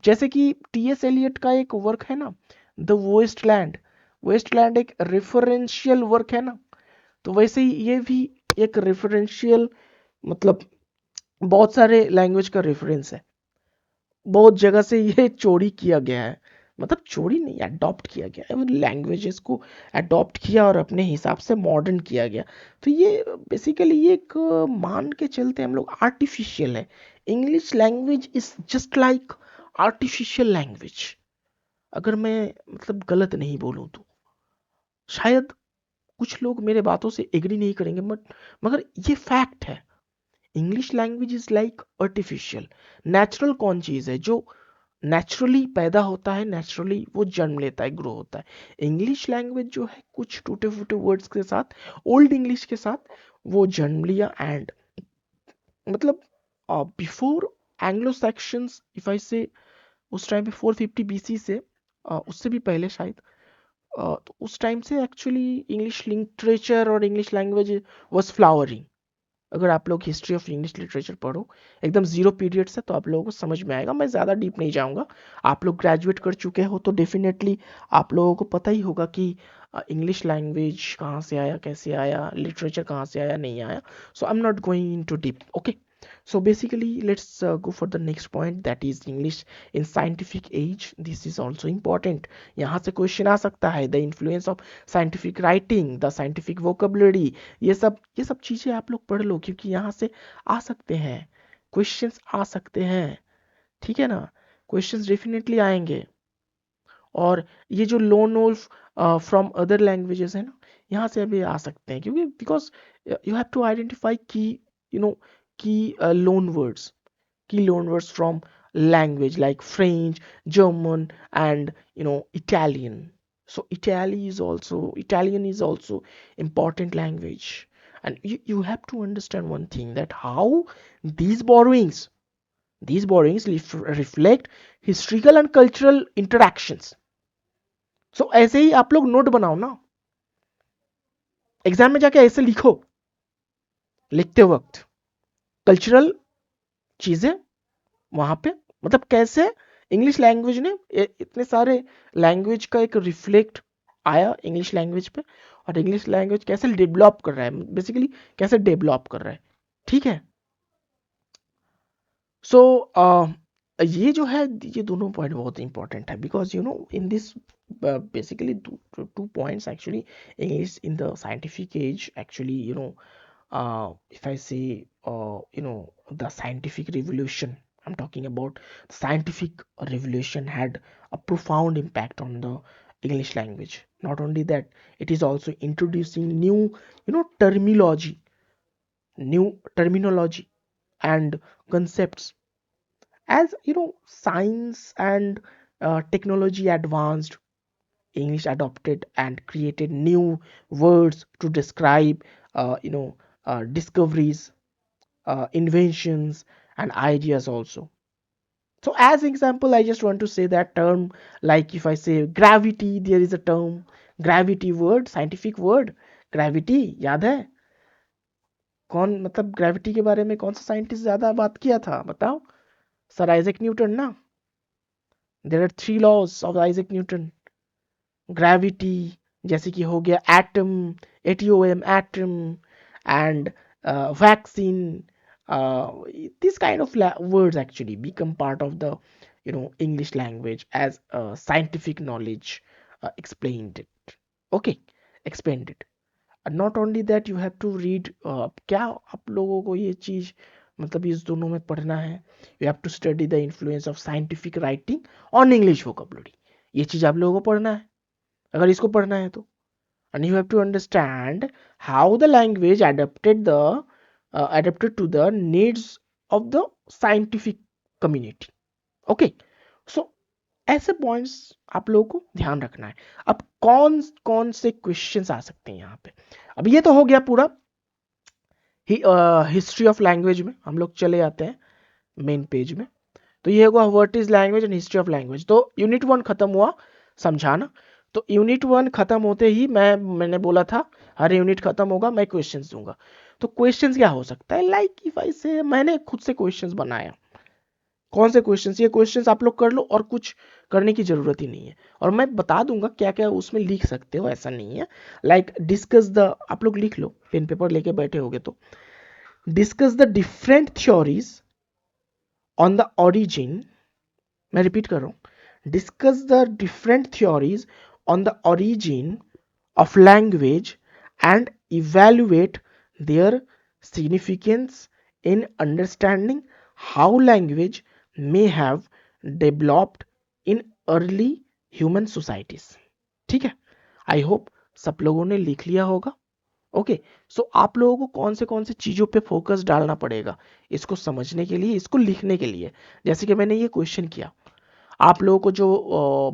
जैसे कि टीएस एलियट का एक वर्क है ना, द वेस्टलैंड, वेस्टलैंड एक रेफरेंशियल वर्क है ना, तो वैसे ही ये भी एक रेफरेंशियल, मतलब बहुत सारे लैंग्वेज का रेफरेंस है, बहुत जगह से ये चोरी किया गया है, मतलब चोरी नहीं, अडॉप्ट किया गया है, लैंग्वेजेस को अडॉप्ट किया और अपने हिसाब से मॉडर्न किया गया। तो ये बेसिकली ये एक मान के चलते हम लोग आर्टिफिशियल है। English language is just like artificial language, अगर मैं मतलब गलत नहीं बोलूँ तो। शायद कुछ लोग मेरे बातों से एग्री नहीं करेंगे, बट मगर ये फैक्ट है। English language is like artificial. Natural कौन चीज़ है? जो नेचुरली पैदा होता है, नेचुरली वो जन्म लेता है, ग्रो होता है। इंग्लिश लैंग्वेज जो है कुछ टूटे फूटे वर्ड्स के साथ, ओल्ड इंग्लिश के साथ वो जन्म लिया। एंड मतलब before Anglo sections, if I से, उस टाइम पे 450 बीसी से, उससे भी पहले शायद, तो उस टाइम से एक्चुअली इंग्लिश लिटरेचर और इंग्लिश लैंग्वेज वाज फ्लावरिंग। अगर आप लोग हिस्ट्री ऑफ इंग्लिश लिटरेचर पढ़ो, एकदम जीरो पीरियड से, तो आप लोगों को समझ में आएगा। मैं ज़्यादा डीप नहीं जाऊंगा। आप लोग ग्रेजुएट कर चुके हो तो डेफिनेटली आप लोगों को पता ही होगा कि इंग्लिश लैंग्वेज कहाँ से आया, कैसे आया, लिटरेचर कहाँ से आया, नहीं आया। So I am not going into deep, okay. So basically, let's go for the next point, that is English in scientific age. This is also important. यहाँ से क्वेश्चन आ सकता है, the influence of scientific writing, the scientific vocabulary. ये सब चीजें आप लोग पढ़ लो, क्योंकि यहाँ से आ सकते हैं क्वेश्चंस, आ सकते हैं, ठीक है ना। क्वेश्चंस डेफिनेटली आएंगे। और ये जो loan wolf from other languages है ना, यहाँ से अभी आ सकते हैं, क्योंकि because you have to identify की, यू नो, की loan words, key loan words from language like French, German, and Italian. So Italian is also important language, and you have to understand one thing, that how these borrowings reflect historical and cultural interactions. So ऐसे ही आप लोग note बनाओ ना, exam में जाके ऐसे लिखो, लिखते वक्त कल्चरल चीजें वहां पे, मतलब कैसे इंग्लिश लैंग्वेज ने इतने सारे लैंग्वेज का एक रिफ्लेक्ट आया इंग्लिश लैंग्वेज पे, और इंग्लिश लैंग्वेज कैसे डेवलप कर रहा है, बेसिकली कैसे डेवलप कर रहा है, ठीक है। सो ये जो है, ये दोनों पॉइंट बहुत इंपॉर्टेंट है, because in this basically two points actually. English in the scientific age, actually, if I say, the scientific revolution, I'm talking about the scientific revolution had a profound impact on the English language. Not only that, it is also introducing new terminology and concepts. As science and technology advanced, English adopted and created new words to describe discoveries, inventions, and ideas also. So as example, I just want to say that term, like if I say gravity, there is a term gravity word, scientific word, gravity, याद है? कौन मतलब gravity के बारे में कौन सा scientist ज्यादा बात किया था, बताओ? सर आइजैक न्यूटन ना। There are 3 laws of Isaac Newton. Gravity, जैसे कि हो गया atom, A T O M atom, and vaccine. This kind of words actually become part of the English language as scientific knowledge, explained it. Okay, explained it. Not only that, you have to read. क्या आप लोगों को ये चीज़ मतलब इस दोनों में पढ़ना है. You have to study the influence of scientific writing on English vocabulary. ये चीज़ आप लोगों को पढ़ना है अगर इसको पढ़ना है तो. And you have to understand how the language adapted to the needs of the scientific community. Okay, so ऐसे पॉइंट्स आप लोगों को ध्यान रखना है. अब कौन कौन से क्वेश्चंस आ सकते हैं यहाँ पे. अब ये तो हो गया पूरा हिस्ट्री ऑफ लैंग्वेज में. हम लोग चले जाते हैं मेन पेज में. तो ये होगा what is language and history of language. तो यूनिट 1 खत्म हुआ, समझाना. तो यूनिट 1 खत्म होते ही मैंने बोला था हर यूनिट खत्म होगा मैं क्वेश्चंस दूंगा. तो क्वेश्चंस क्या हो सकता है, लाइक इफ आई से मैंने खुद से क्वेश्चंस बनाया. कौन से क्वेश्चंस, ये क्वेश्चंस आप लोग कर लो और कुछ करने की जरूरत ही नहीं है. और मैं बता दूंगा क्या क्या उसमें लिख सकते हो, ऐसा नहीं है. लाइक डिस्कस द, आप लोग लिख लो पेन पेपर लेके बैठे होगे तो. Discuss the different theories on the origin. मैं रिपीट कर रहा हूं. Discuss the different theories on the origin of language and evaluate their significance in understanding how language may have developed in early human societies. ठीक है, I hope सब लोगों ने लिख लिया होगा. ओके, सो आप लोगों को कौन से चीज़ों पे फोकस डालना पड़ेगा इसको समझने के लिए, इसको लिखने के लिए. जैसे कि मैंने ये क्वेश्चन किया, आप लोगों को जो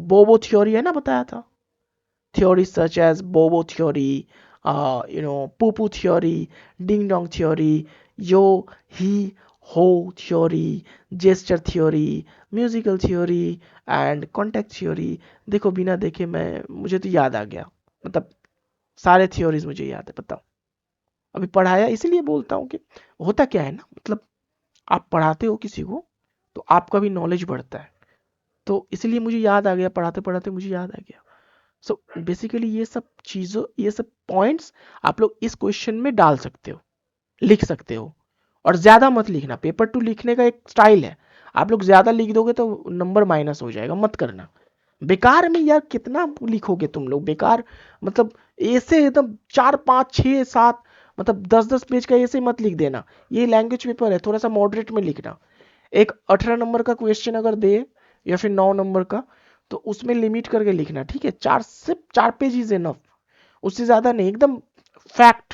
बोबो थ्योरी है ना बताया था, theories such as Bobo theory, poo-poo theory, ding-dong theory, yo, he, ho theory, gesture theory, musical theory and contact theory. देखो बिना देखे मुझे तो याद आ गया, मतलब सारे थ्योरीज मुझे याद है. बताओ, अभी पढ़ाया इसीलिए बोलता हूँ कि होता क्या है ना, मतलब आप पढ़ाते हो किसी को तो आपका भी नॉलेज बढ़ता है. तो इसलिए मुझे याद आ गया, पढ़ाते पढ़ाते मुझे याद आ गया. सो बेसिकली ये सब चीज़ों, ये सब पॉइंट्स आप लोग इस क्वेश्चन में डाल सकते हो, लिख सकते हो. और ज़्यादा मत लिखना. पेपर टू लिखने का एक स्टाइल है, आप लोग ज़्यादा लिख दोगे तो नंबर माइनस हो जाएगा, मत करना. बेकार में यार कितना लिखोगे तुम लोग, बेकार. मतलब ऐसे एकदम 4 5 6 7 मतलब 10 10 पेज का ऐसे मत लिख देना. ये लैंग्वेज पेपर है, थोड़ा सा मॉडरेट में लिखना. एक 18 नंबर का क्वेश्चन अगर दे या फिर 9 नंबर का, तो उसमें लिमिट करके लिखना. ठीक है, 4 पेज इज एनफ, उससे ज्यादा नहीं. एकदम फैक्ट,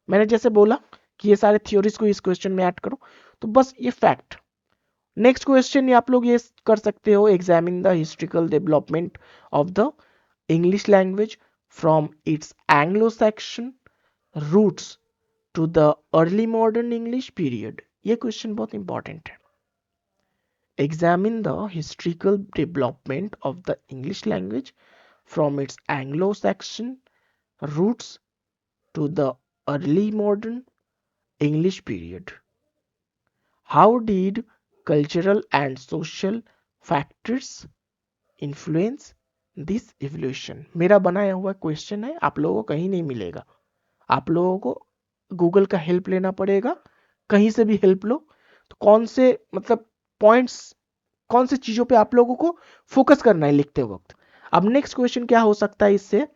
मैंने जैसे बोला कि ये सारे थ्योरीज को इस क्वेश्चन में ऐड करो, तो बस ये फैक्ट. नेक्स्ट क्वेश्चन आप लोग ये कर सकते हो, examine the historical development of the English language from its Anglo Saxon roots to the early modern English period. ये क्वेश्चन बहुत इंपॉर्टेंट है. Examine the historical development of the English language from its Anglo-Saxon roots to the early modern English period. How did cultural and social factors influence this evolution? मेरा बनाया हुआ question है, आप लोगों को कहीं नहीं मिलेगा. आप लोगों को गूगल का हेल्प लेना पड़ेगा, कहीं से भी हेल्प लो. तो कौन से मतलब पॉइंट्स, कौन से चीजों पे आप लोगों को फोकस करना है लिखते वक्त. अब नेक्स्ट क्वेश्चन क्या हो सकता है इससे,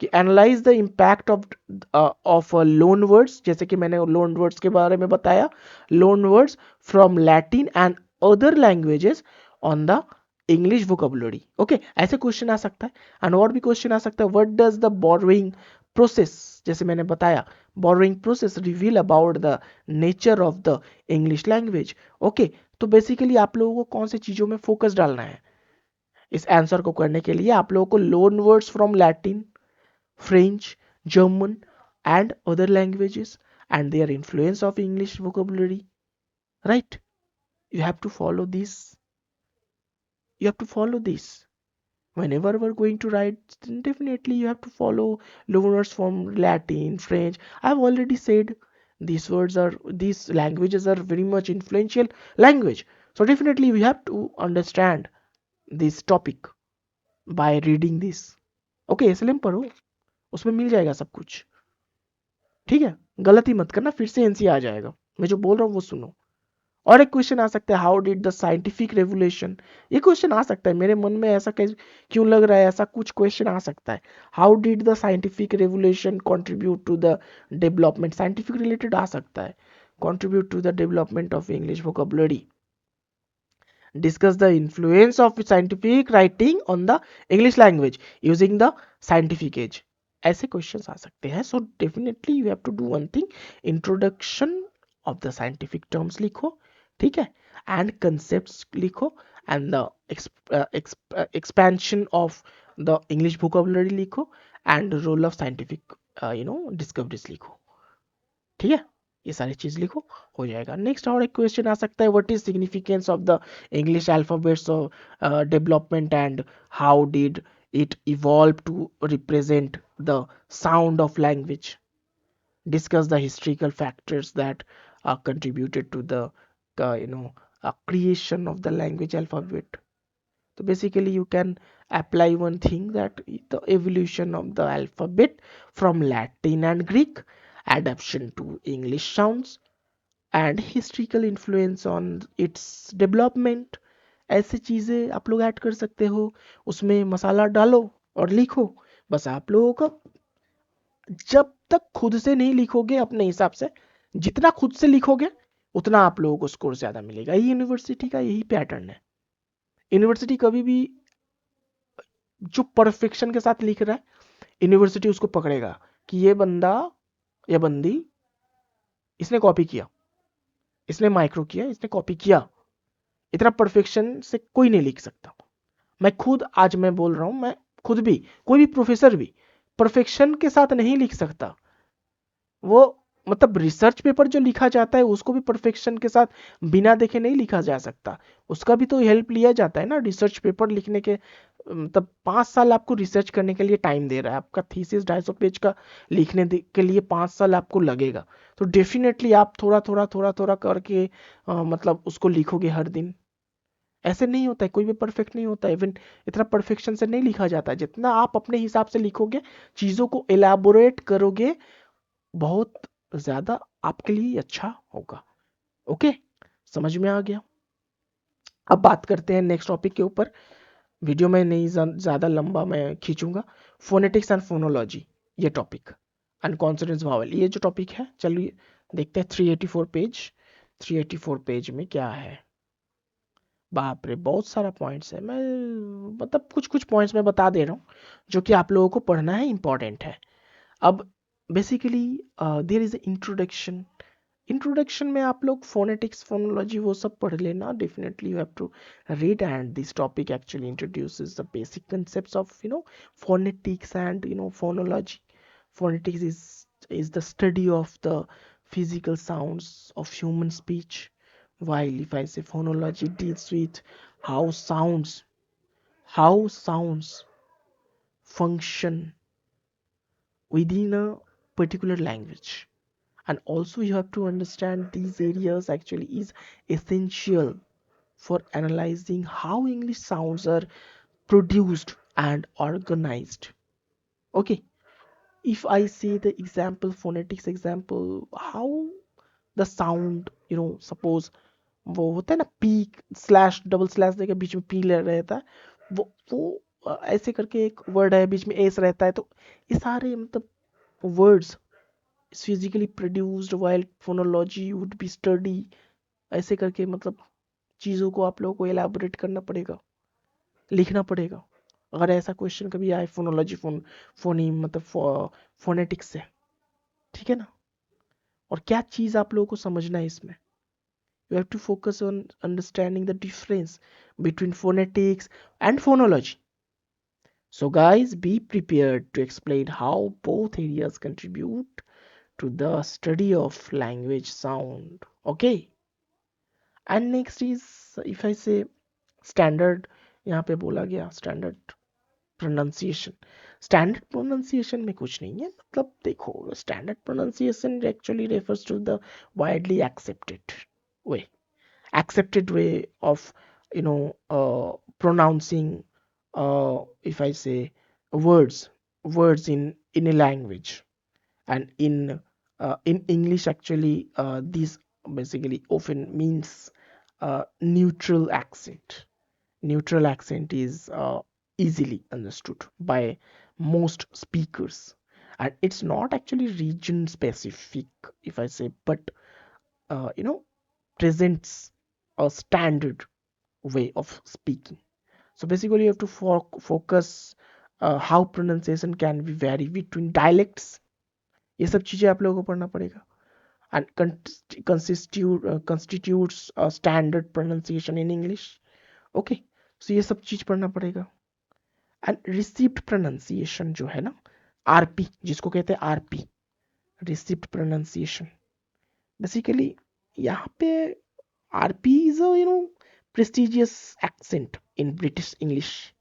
कि analyse the impact of loan words. जैसे कि मैंने लोन वर्ड्स के बारे में बताया, loan words from Latin and other languages on the English vocabulary. Okay, ऐसे क्वेश्चन आ सकता है. एंड और भी क्वेश्चन आ सकता है, what does the borrowing process, जैसे मैंने बताया, borrowing process reveal about the nature of the English language. Okay, तो बेसिकली आप लोगों को कौन सी चीजों में फोकस डालना है इस आंसर को करने के लिए. आप लोगों को loan words from Latin, French, German and other languages and their influence of English vocabulary, right. You have to follow this. You have to follow this. Whenever we're going to write, definitely you have to follow loanwords from Latin, French. I've already said these languages are very much influential language. So definitely we have to understand this topic by reading this. Okay SLM पढ़ो, उसमें मिल जाएगा सब कुछ, ठीक है। गलती मत करना, फिर से एनसी आ जाएगा, मैं जो बोल रहा हूँ वो सुनो। और एक क्वेश्चन आ सकता है, how did the scientific revolution, ये क्वेश्चन आ सकता है मेरे मन में, ऐसा क्यों लग रहा है, ऐसा कुछ क्वेश्चन आ सकता है। How did the scientific revolution contribute to the development, scientific related आ सकता है, contribute to the development of English vocabulary, discuss the influence of scientific writing on the English language using the scientific age, ऐसे क्वेश्चंस आ सकते हैं। So definitely you have to do one thing, introduction of the scientific terms लिखो, ठीक है, and concepts लिखो, and the expansion of the English vocabulary लिखो, and role of scientific discoveries लिखो, ठीक है। ये सारी चीज लिखो, हो जाएगा। नेक्स्ट और एक क्वेश्चन आ सकता है, what is significance of the English alphabets development and how did it evolve to represent the sound of language, discuss the historical factors that contributed to the creation of the language alphabet. So basically you can apply one thing, that the evolution of the alphabet from Latin and Greek, adaptation to English sounds, and historical influence on its development, ऐसी चीज़ें आप लोग add कर सकते हो, उसमें मसाला डालो और लिखो। बस आप लोगों को जब तक खुद से नहीं लिखोगे अपने हिसाब से, जितना खुद से लिखोगे उतना आप लोगों को स्कोर ज़्यादा मिलेगा। ये यूनिवर्सिटी का यही पैटर्न है। यूनिवर्सिटी कभी भी जो परफेक्शन के साथ लिख रहा है, यूनिवर्सिटी उसको पकड़ेगा कि ये बंदा या बंदी, इसने कॉपी किया, इसने माइक्रो किया, इसने कॉपी किया, इतना परफेक्शन से कोई नहीं लिख सकता। मैं खुद आज मैं बोल रहा हूं, मैं खुद भी, कोई भी प्रोफेसर भी परफेक्शन के साथ नहीं लिख सकता। वो मतलब रिसर्च पेपर जो लिखा जाता है उसको भी परफेक्शन के साथ बिना देखे नहीं लिखा जा सकता, उसका भी तो हेल्प लिया जाता है ना। रिसर्च पेपर लिखने के मतलब 5 साल आपको रिसर्च करने के लिए टाइम दे रहा है, आपका थीसिस 250 पेज का लिखने के लिए 5 साल आपको लगेगा, तो डेफिनेटली आप थोड़ा थोड़ा थोड़ा थोड़ा करके मतलब उसको लिखोगे हर दिन। ऐसे नहीं होता है, कोई भी परफेक्ट नहीं होता है, इवन इतना परफेक्शन से नहीं लिखा जाता। जितना आप अपने हिसाब से लिखोगे, चीज़ों को एलाबोरेट करोगे, बहुत ज़्यादा आपके लिए अच्छा होगा। ओके, समझ में आ गया। अब बात करते हैं नेक्स्ट टॉपिक के ऊपर। वीडियो में नहीं ज़्यादा लंबा मैं खींचूंगा। फोनेटिक्स एंड फोनोलॉजी, ये टॉपिक, एंड कॉन्सोनेंट्स वावल, ये जो टॉपिक है, चलिए देखते हैं 384 पेज। 384 पेज में क्या है, बाप रे बहुत सारा पॉइंट्स है। मैं मतलब कुछ कुछ पॉइंट्स मैं बता दे रहा हूँ जो कि आप लोगों को पढ़ना है, इंपॉर्टेंट है। अब basically there is introduction. Introduction में आप लोग फोनेटिक्स फोनोलॉजी वो सब पढ़ लेना, definitely you have to read, and this topic actually introduces the basic concepts of phonetics and phonology. Phonetics is the study of the physical sounds of human speech, while if I say phonology deals with how sounds function within a particular language. And also you have to understand these areas actually is essential for analyzing how English sounds are produced and organized. Okay, if I say the example, phonetics example, how the sound, suppose वो होता है ना, P slash double slash देके बीच में P ले रहता है, वो ऐसे करके एक वर्ड है, बीच में एस रहता है, तो ये सारे मतलब words physically produced while phonology would be study, ऐसे करके मतलब चीज़ों को आप लोगों को एलाबोरेट करना पड़ेगा, लिखना पड़ेगा। अगर ऐसा क्वेश्चन कभी आए फोनोलॉजी फोनी मतलब फोनेटिक्स से, ठीक है ना। और क्या चीज़ आप लोगों को समझना है इसमें, you have to focus on understanding the difference between phonetics and phonology. So guys, be prepared to explain how both areas contribute to the study of language sound. Okay, and next is, if I say standard, यहाँ पे बोला गया standard pronunciation. Standard pronunciation में कुछ नहीं है, मतलब देखो, standard pronunciation actually refers to the widely accepted way of pronouncing if I say words, words in a language. And in English actually this basically often means neutral accent. Neutral accent is easily understood by most speakers, and it's not actually region specific, if I say, but you know, presents a standard way of speaking. So basically you have to focus how pronunciation can be vary between dialects. ये सब चीजें आप लोगों को पढ़ना पड़ेगा. And constitutes a standard pronunciation in English. Okay, so ये सब चीज पढ़ना पड़ेगा. एंड रिसिप्ट प्रोनाउंसिएशन जो है ना, आरपी जिसको कहते हैं, आरपी रिसिप्ट प्रोनाउंसिएशन, बेसिकली यहाँ पे RP is a prestigious accent in British English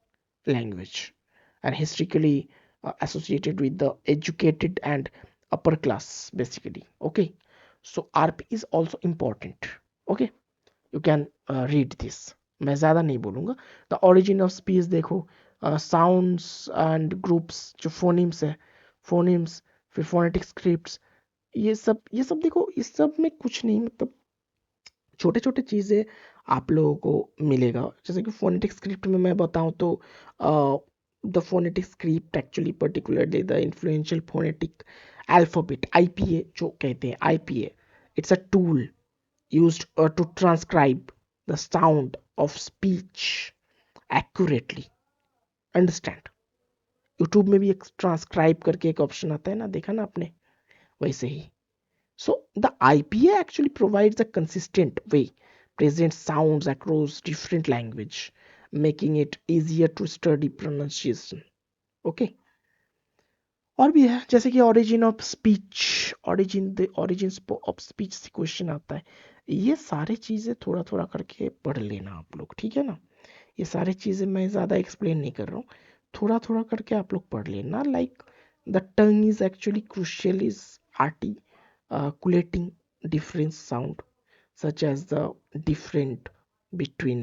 language, and historically associated with the educated and upper class basically. Okay, so RP is also important. Okay, you can read this. मैं ज़्यादा नहीं बोलूँगा. The origin of speech देखो, sounds and groups जो फोनिम्स है, फोनिम्स, फिर phonetic scripts, ये सब देखो, इस सब में कुछ नहीं, मतलब छोटे छोटे चीज़ें आप लोगों को मिलेगा. जैसे कि फोनेटिक स्क्रिप्ट में मैं बताऊं तो the phonetic script actually particularly the influential phonetic alphabet, IPA जो कहते हैं, IPA it's a tool used to transcribe the sound of speech accurately. Understand? YouTube में भी एक ट्रांसक्राइब करके एक ऑप्शन आता है ना, देखा ना आपने, वैसे ही. So the IPA actually provides a consistent way present sounds across different language, making it easier to study pronunciation. Okay. और भी है, जैसे कि origin of speech, origins of speech से क्वेश्चन आता है. ये सारे चीजें थोड़ा थोड़ा करके पढ़ लेना आप लोग, ठीक है ना. ये सारी चीजें मैं ज्यादा एक्सप्लेन नहीं कर रहा हूँ, थोड़ा थोड़ा करके आप लोग पढ़ लेना. Like the tongue is actually crucial is articulating different sound such as the different between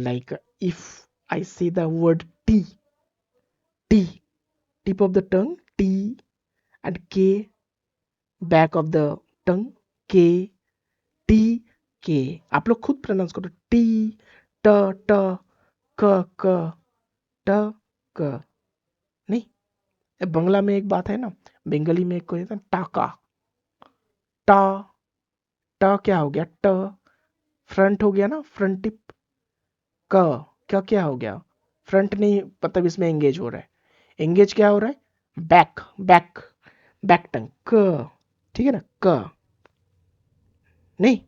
like if I say the word t, tip of the tongue, t, and k, back of the tongue, k, t, k. आप लोग खुद pronounce करो, T, ट, ट, क, क, ट, क. नहीं, बंगला में एक बात है ना, बंगाली में एक को कहते हैं टाका, टा, ट क्या हो गया, ट फ्रंट हो गया ना, फ्रंट टिप. क क्या क्या हो गया, फ्रंट नहीं, मतलब इसमें एंगेज हो रहा है. एंगेज क्या हो रहा है, बैक, बैक, बैक टंग, क. ठीक है ना, क. नहीं,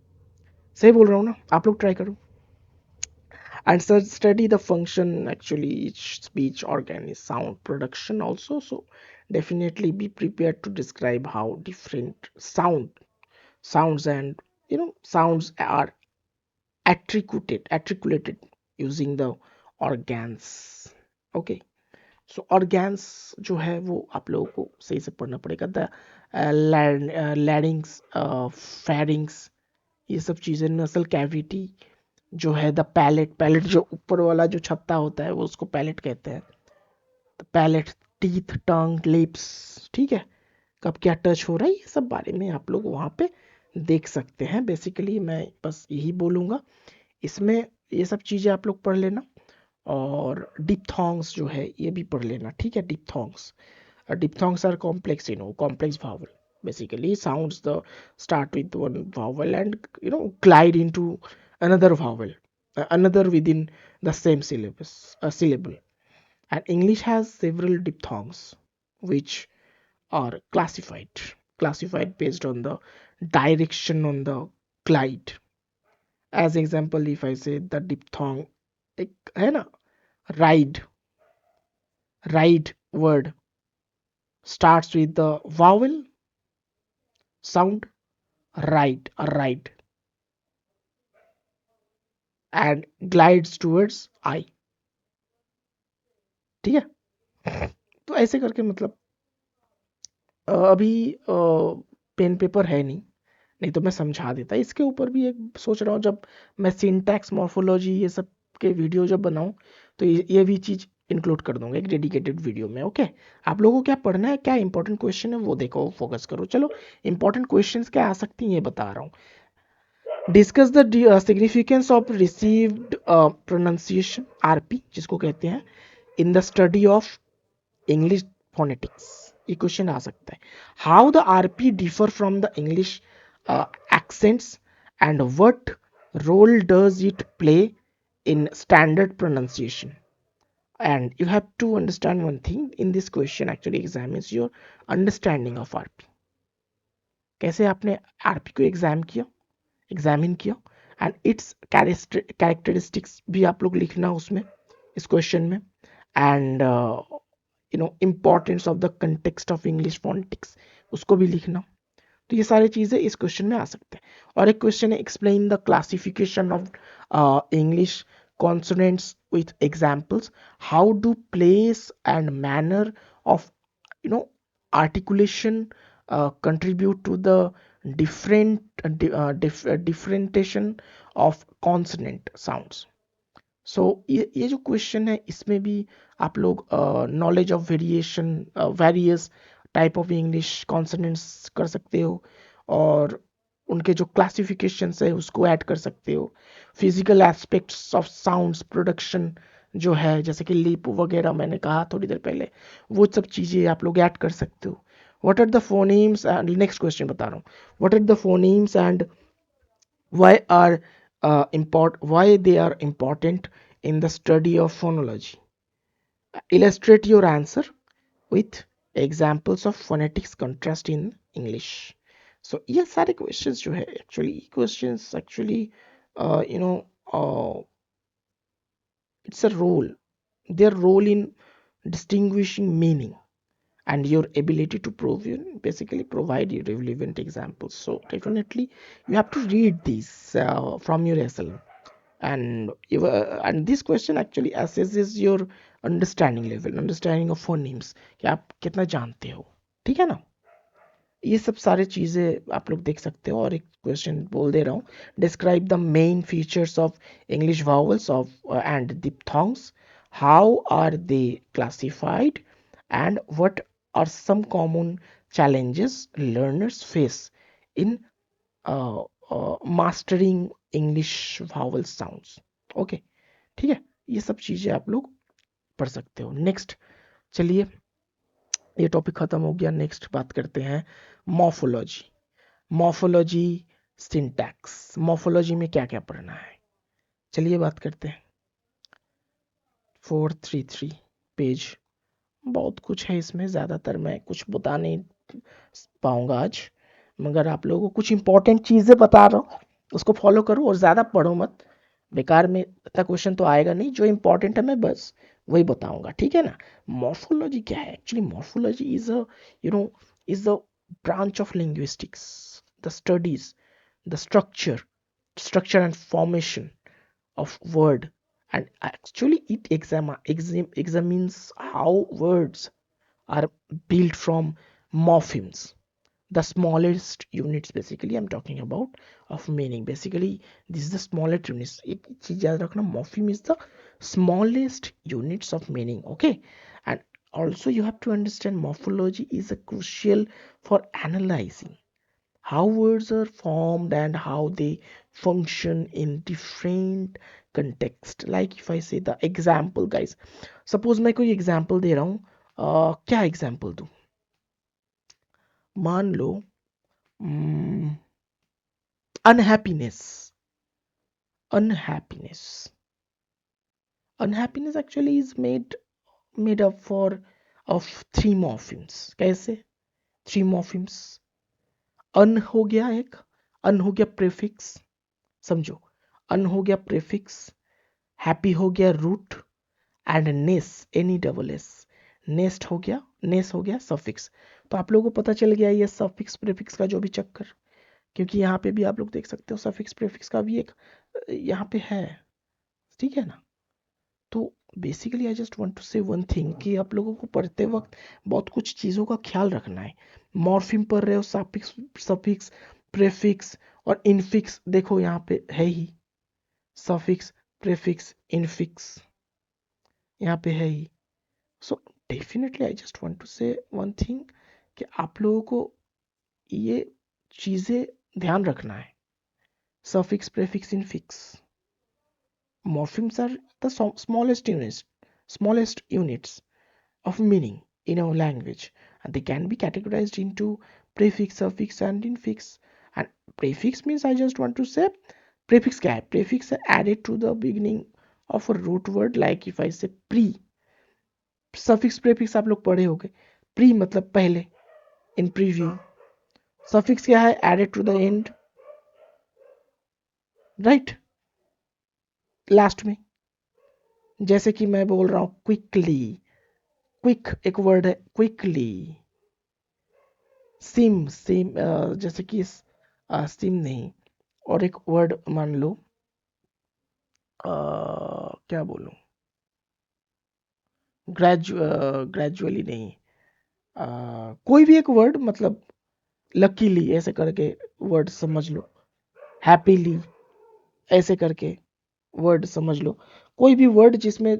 सही बोल रहा हूँ ना, आप लोग ट्राई करो. And study the function actually each speech organ is sound production also. So definitely be prepared to describe how different sounds and sounds are articulated using the organs. Okay, so organs जो है वो आप लोगों को सही से पढ़ना पड़ेगा. द लैरिंग्स, फेरिंग्स, ये सब चीज़ें, नसल कैविटी जो है, द पैलेट, पैलेट जो ऊपर वाला जो छत्ता होता है वो उसको पैलेट कहते हैं. पैलेट, टीथ, टंग, लिप्स, ठीक है, कब क्या टच हो रहा है, ये सब बारे में आप लोग वहाँ पे देख सकते हैं. बेसिकली मैं बस यही बोलूँगा, इसमें ये सब चीज़ें आप लोग पढ़ लेना. और डिप्थोंग्स जो है ये भी पढ़ लेना, ठीक है. Diphthongs are complex, complex vowel. Basically sounds the start with one vowel and glide into another vowel, another within the same syllable. And English has several diphthongs which are classified based on the direction on the glide. As example, if I say the diphthong एक है ना, ride, ride word starts with the vowel sound, ride, and glides towards I. ठीक है, तो ऐसे करके मतलब अभी पेन पेपर है नहीं तो मैं समझा देता. इसके ऊपर भी एक सोच रहा हूँ, जब मैं सिंटैक्स, मॉर्फोलॉजी, ये सब के वीडियो जब बनाऊं तो ये भी चीज़ इंक्लूड कर दूंगा एक डेडिकेटेड वीडियो में। ओके, आप लोगों को क्या पढ़ना है, क्या इंपॉर्टेंट क्वेश्चन है वो देखो, फोकस करो। चलो इंपॉर्टेंट क्वेश्चंस क्या आ सकती हैं ये बता रहा हूँ। Discuss the significance of received pronunciation, RP जिसको कहते हैं, in the study of English phonetics. ये क्वेश्चन आ सकता है। How the RP differ from the English accents and what role does it play in standard pronunciation. And you have to understand one thing in this question actually examines your understanding of RP. कैसे आपने RP को examine किया and it's characteristics भी आप लोग लिखना उसमें, इस क्वेश्चन में। And importance of the context of English phonetics उसको भी लिखना। तो ये सारी चीजें इस क्वेश्चन में आ सकते हैं। और एक क्वेश्चन है explain the classification of English consonants with examples. How do place and manner of articulation contribute to the differentiation of consonant sounds? सो ये जो क्वेश्चन है इसमें भी आप लोग knowledge of variation, various type of English consonants कर सकते हो, और उनके जो क्लासिफिकेशंस है उसको ऐड कर सकते हो। Physical aspects of sounds production जो है, जैसे कि लीप वगैरह मैंने कहा थोड़ी देर पहले, वो सब चीज़ें आप लोग ऐड कर सकते हो। What are the phonemes and, next question बता रहा हूँ, what are the phonemes and why are why they are important in the study of phonology? Illustrate your answer with examples of phonetics contrast in English. So ये सारे questions जो है actually questions actually you know it's a role, their role in distinguishing meaning and your ability to basically provide you relevant examples. So definitely you have to read these from your SLM, and this question actually assesses your understanding of phonemes, कि आप कितना जानते हो। ठीक है ना, ये सब सारे चीजें आप लोग देख सकते हो। और एक क्वेश्चन बोल दे रहा हूँ, describe the main features of English vowels of and diphthongs. How are they classified and what are some common challenges learners face in mastering English vowel sounds. Okay, ठीक है, ये सब चीजें आप लोग पढ़ सकते हो। नेक्स्ट, चलिए ये टॉपिक खत्म हो गया। नेक्स्ट बात करते हैं मॉर्फोलॉजी। Morphology, syntax. मॉर्फोलॉजी में क्या क्या पढ़ना है, चलिए बात करते हैं। 433 पेज, बहुत कुछ है इसमें, ज़्यादातर मैं कुछ बता नहीं पाऊंगा आज, मगर आप लोगों को कुछ इंपॉर्टेंट चीज़ें बता रहा हूँ, उसको फॉलो करो और ज़्यादा पढ़ो मत। बेकार में इतना क्वेश्चन तो आएगा नहीं, जो इंपॉर्टेंट है मैं बस वही बताऊंगा, ठीक है ना। मॉर्फोलॉजी क्या है actually? Morphology is a is a branch of linguistics, the studies the structure and formation of word, and actually it examines how words are built from morphemes, the smallest units basically I'm talking about of meaning. Basically this is the smallest units, एक चीज याद रखना, morpheme is the smallest units of meaning. Okay, and also you have to understand morphology is a crucial for analyzing how words are formed and how they function in different context. Like if I say the example guys, suppose मैं कोई example दे रहा हूँ, क्या example दूँ? मान लो unhappiness. Unhappiness actually is made up for of three morphemes. कैसे? Three morphemes. अन हो गया एक, अन हो गया प्रीफिक्स, समझो, अन हो गया प्रीफिक्स, हैप्पी हो गया root, and ness, any double s, nest हो गया, नेस हो गया सफिक्स। तो आप लोगों को पता चल गया ये सफिक्स प्रीफिक्स का जो भी चक्कर, क्योंकि यहाँ पे भी आप लोग देख सकते हो सफिक्स प्रीफिक्स का भी एक यहाँ पे है, ठीक है ना। तो basically I just want to say one thing कि आप लोगों को पढ़ते वक्त बहुत कुछ चीज़ों का ख्याल रखना है। मॉर्फिम पढ़ रहे हो, सफिक्स सफिक्स प्रीफिक्स और इनफिक्स, देखो यहाँ पे है ही सफिक्स प्रीफिक्स इनफिक्स, यहाँ पे है ही। So definitely I just want to say one thing कि आप लोगों को ये चीज़ें ध्यान रखना है. Suffix, prefix, infix. Morphemes are the smallest units of meaning in our language, and they can be categorized into prefix, suffix, and infix. And prefix means I just want to say prefix क्या है? Prefix है added to the beginning of a root word, like if I say pre. Suffix prefix आप लोग पढ़े होंगे. Pre मतलब पहले, in preview. Suffix क्या है? Added to the end, right? Last में. जैसे कि मैं बोल रहा हूँ क्विकली. क्विक एक वर्ड है, क्विकली. सिम जैसे कि सिम नहीं, और एक वर्ड मान लो, क्या बोलूं, ग्रेजुअली नहीं, कोई भी एक वर्ड, मतलब लकीली ऐसे करके वर्ड समझ लो, हैप्पीली ऐसे करके वर्ड समझ लो. कोई भी वर्ड जिसमें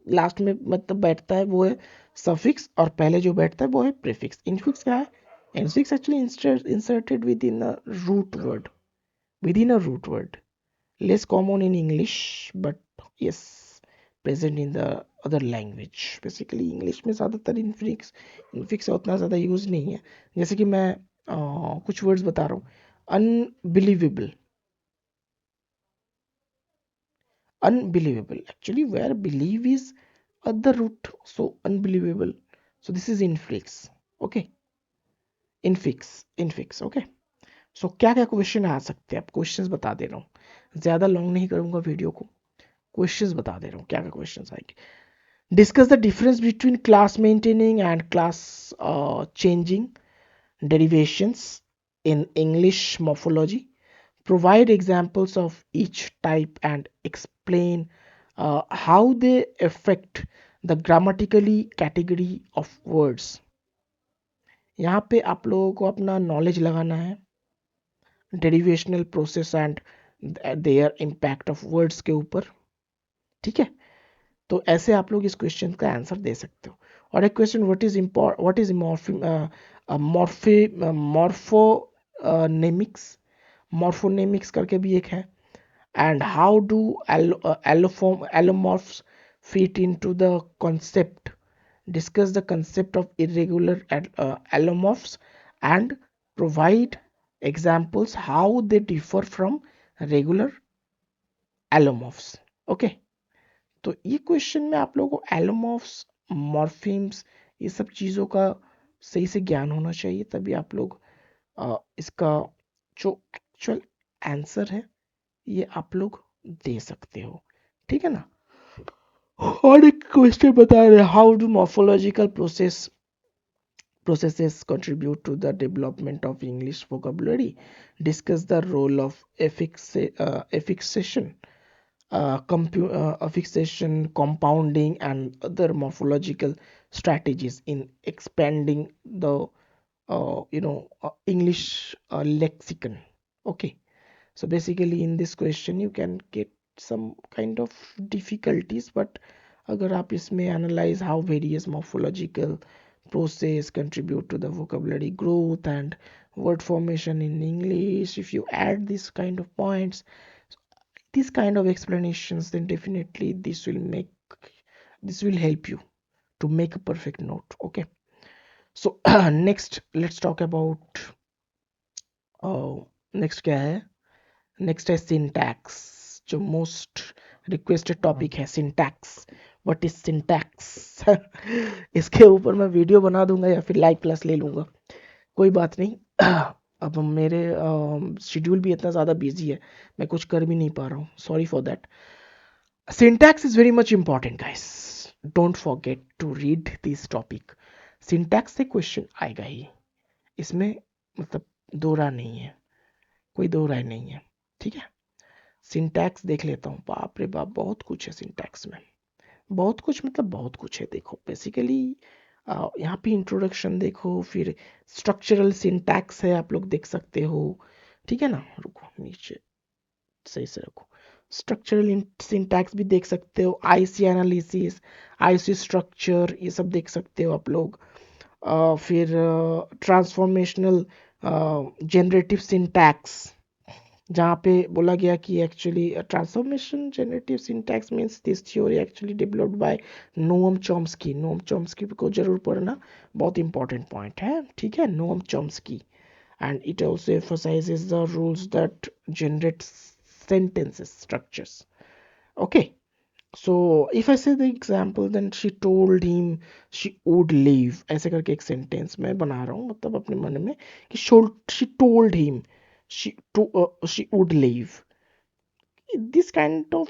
लास्ट में मतलब बैठता है वो है सफिक्स, और पहले जो बैठता है वो है प्रीफिक्स. इनफिक्स क्या है? Infix actually inserted within a root word, within a root word, less common in English, but yes, present in the other language. Basically English में ज़्यादातर इनफिक्स इनफिक्स उतना ज़्यादा यूज़ नहीं है. जैसे कि मैं कुछ वर्ड्स बता रहा हूँ. Unbelievable. Unbelievable, actually, where believe is at the root, so unbelievable, so this is infix. Okay, infix. Okay, so क्या क्या क्वेश्चन आ सकते हैं? आप क्वेश्चंस बता दे रहा हूँ, ज़्यादा लॉन्ग नहीं करूँगा वीडियो को. क्वेश्चंस बता दे रहा हूँ क्या क्या क्वेश्चंस आएंगे. Discuss the difference between class maintaining and class changing derivations in English morphology. Provide examples of each type and explain how they affect the grammatically category of words. यहाँ पे आप लोगों को अपना नॉलेज लगाना है derivational process and there impact of words के ऊपर. ठीक है, तो ऐसे आप लोग इस क्वेश्चन का आंसर दे सकते हो. और एक क्वेश्चन, व्हाट इज मॉर्फोनेमिक्स. मॉर्फोनेमिक्स करके भी एक है. And how do allomorphs fit into the concept? Discuss the concept of irregular allomorphs and provide examples how they differ from regular allomorphs. Okay, तो ये क्वेश्चन में आप लोगों को एलोमॉर्फ्स, मॉर्फीम्स, ये सब चीज़ों का सही से ज्ञान होना चाहिए, तभी आप लोग इसका जो एक्चुअल आंसर है ये आप लोग दे सकते हो. ठीक है ना. और एक क्वेश्चन बता रहे, how do morphological processes contribute to the development of English vocabulary. Discuss the role of affixation, affixation, compounding, and other morphological strategies in expanding the English lexicon. Okay, so basically in this question you can get some kind of difficulties, but अगर आप इसमें analyze how various morphological process contribute to the vocabulary growth and word formation in English, if you add this kind of points, this kind of explanations, then definitely this will help you to make a perfect note. Okay, so next let's talk about next क्या है. Next है syntax, जो most requested topic है. Syntax, what is syntax. इसके ऊपर मैं video बना दूंगा या फिर लाइव क्लास ले लूंगा, कोई बात नहीं. अब मेरे शेड्यूल भी इतना ज़्यादा बिजी है, मैं कुछ कर भी नहीं पा रहा हूँ, sorry for that. Syntax is very much important guys, don't forget to read this topic. Syntax से क्वेश्चन आएगा ही, इसमें मतलब दो राय नहीं है, कोई दो राय नहीं है. ठीक है, सिंटैक्स देख लेता हूँ. बाप रे बाप, बहुत कुछ है सिंटैक्स में, बहुत कुछ मतलब बहुत कुछ है. देखो बेसिकली यहाँ पे इंट्रोडक्शन देखो, फिर स्ट्रक्चरल सिंटैक्स है, आप लोग देख सकते हो. ठीक है ना, रुको नीचे सही से रखो. स्ट्रक्चरल सिंटैक्स भी देख सकते हो, आईसी एनालिसिस, आईसी स्ट्रक्चर, ये सब देख सकते हो आप लोग। फिर ट्रांसफॉर्मेशनल जनरेटिव सिंटैक्स, जहाँ पे बोला गया कि actually transformation generative syntax means this theory actually developed by Noam Chomsky. Noam Chomsky को जरूर पढ़ना, बहुत इंपॉर्टेंट पॉइंट है, ठीक है, Noam Chomsky. And it also emphasizes the rules that generate sentences structures. Okay, so if I say the example, then she told him she would leave, ऐसे करके एक सेंटेंस मैं बना रहा हूँ, मतलब अपने मन में कि she told him she would leave. This kind of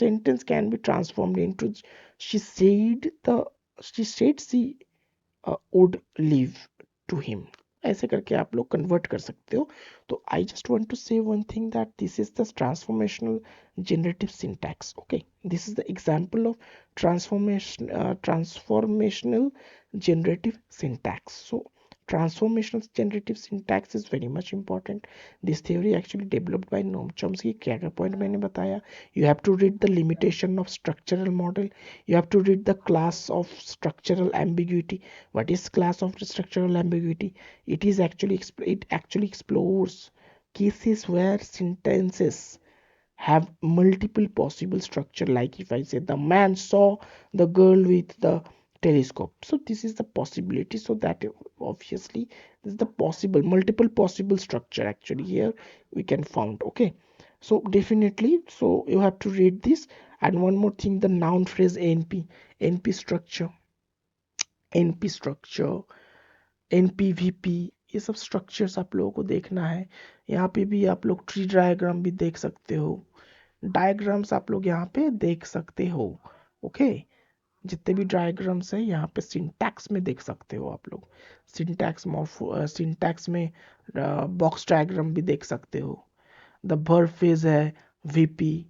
sentence can be transformed into she said the she would leave to him, ऐसे करके आप लोग कन्वर्ट कर सकते हो। तो आई just want to say one thing that this is the transformational generative syntax. Okay, this is the example of transformational generative syntax. So transformational generative syntax is very much important. This theory actually developed by Noam Chomsky. क्या क्या point मैंने बताया? You have to read the limitation of structural model. You have to read the class of structural ambiguity. What is class of structural ambiguity? It actually explores cases where sentences have multiple possible structure, like if I say the man saw the girl with the telescope, so this is the possibility, so that obviously this is the possible multiple possible structure actually here we can found. Okay, so definitely, so you have to read this. And one more thing, the noun phrase np structure, npvp, ये सब structures आप लोगों को देखना है। यहाँ पे भी आप लोग ट्री डायग्राम भी देख सकते हो, डायग्राम्स आप लोग यहाँ पे देख सकते हो। ओके, जितने भी डायग्राम्स है यहाँ पे सिंटैक्स में देख सकते हो आप लोग। सिंटैक्स में बॉक्स डायग्राम भी देख सकते हो। द वर्ब फेज है VP.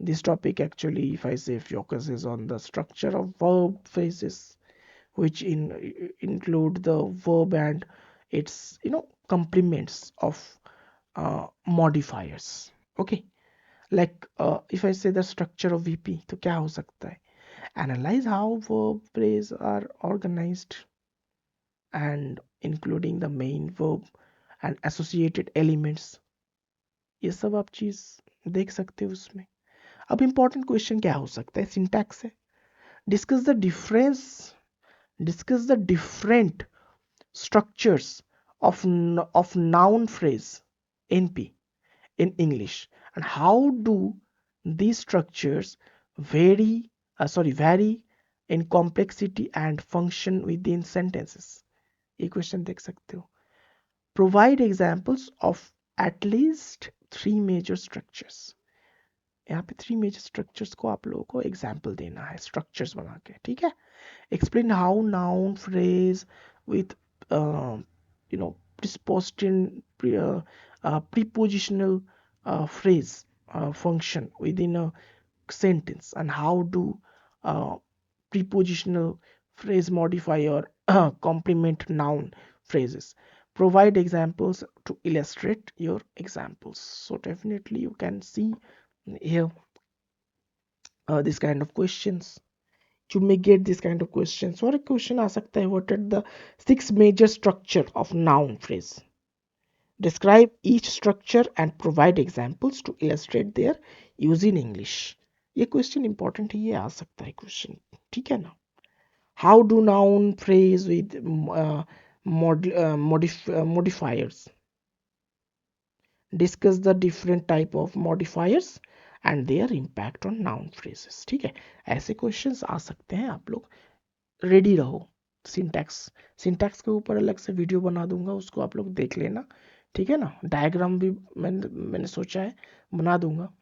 This topic actually if I से focuses on the structure of verb phases, which include the verb and its complements of modifiers. Okay, like if I say the structure of VP, तो क्या हो सकता है? Analyze how verb phrase are organized and including the main verb and associated elements, ये सब आप चीज देख सकते हो उसमें। अब important क्वेश्चन क्या हो सकता है सिंटैक्स से? Discuss the difference discuss the different structures of noun phrase NP in English, and how do these structures vary in complexity and function within sentences? ये क्वेश्चन देख सकते हो। Provide examples of at least 3 major structures. यहाँ पे 3 major structures को आप लोगों को एग्जाम्पल देना है स्ट्रक्चर्स बना के, ठीक है। Explain how noun phrase with prepositional phrase function within a sentence, and how do uh, prepositional phrase modify or complement noun phrases. Provide examples to illustrate your examples. So definitely you can see here this kind of questions. You may get this kind of questions, or a question आ सकता है, what are the 6 major structure of noun phrase? Describe each structure and provide examples to illustrate their use in English. ये question important है, ये आ सकता है question, ठीक है ना। How do noun phrase with modifiers? Discuss the different type of modifiers and their impact on noun phrases, ठीक है। ऐसे questions आ सकते हैं, आप लोग रेडी रहो। सिंटैक्स के ऊपर अलग से वीडियो बना दूंगा, उसको आप लोग देख लेना, ठीक है ना। डायग्राम भी मैंने सोचा है बना दूंगा।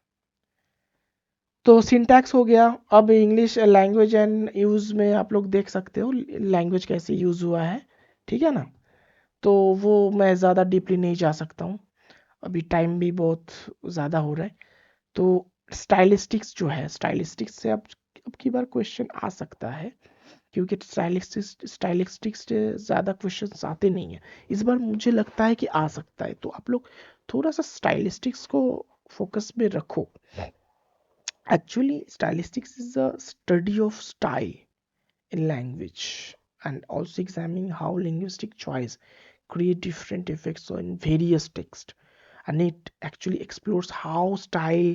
तो सिंटैक्स हो गया। अब इंग्लिश लैंग्वेज एंड यूज में आप लोग देख सकते हो लैंग्वेज कैसे यूज हुआ है, ठीक है ना। तो वो मैं ज़्यादा डीपली नहीं जा सकता हूँ, अभी टाइम भी बहुत ज़्यादा हो रहा है। तो स्टाइलिस्टिक्स जो है, स्टाइलिस्टिक्स से अब की बार क्वेश्चन आ सकता है, क्योंकि स्टाइलिस्टिक्स से ज़्यादा क्वेश्चंस आते नहीं हैं। इस बार मुझे लगता है कि आ सकता है, तो आप लोग थोड़ा सा स्टाइलिस्टिक्स को फोकस में रखो। Actually, stylistics is a study of style in language and also examining how linguistic choice create different effects on various texts, and it actually explores how style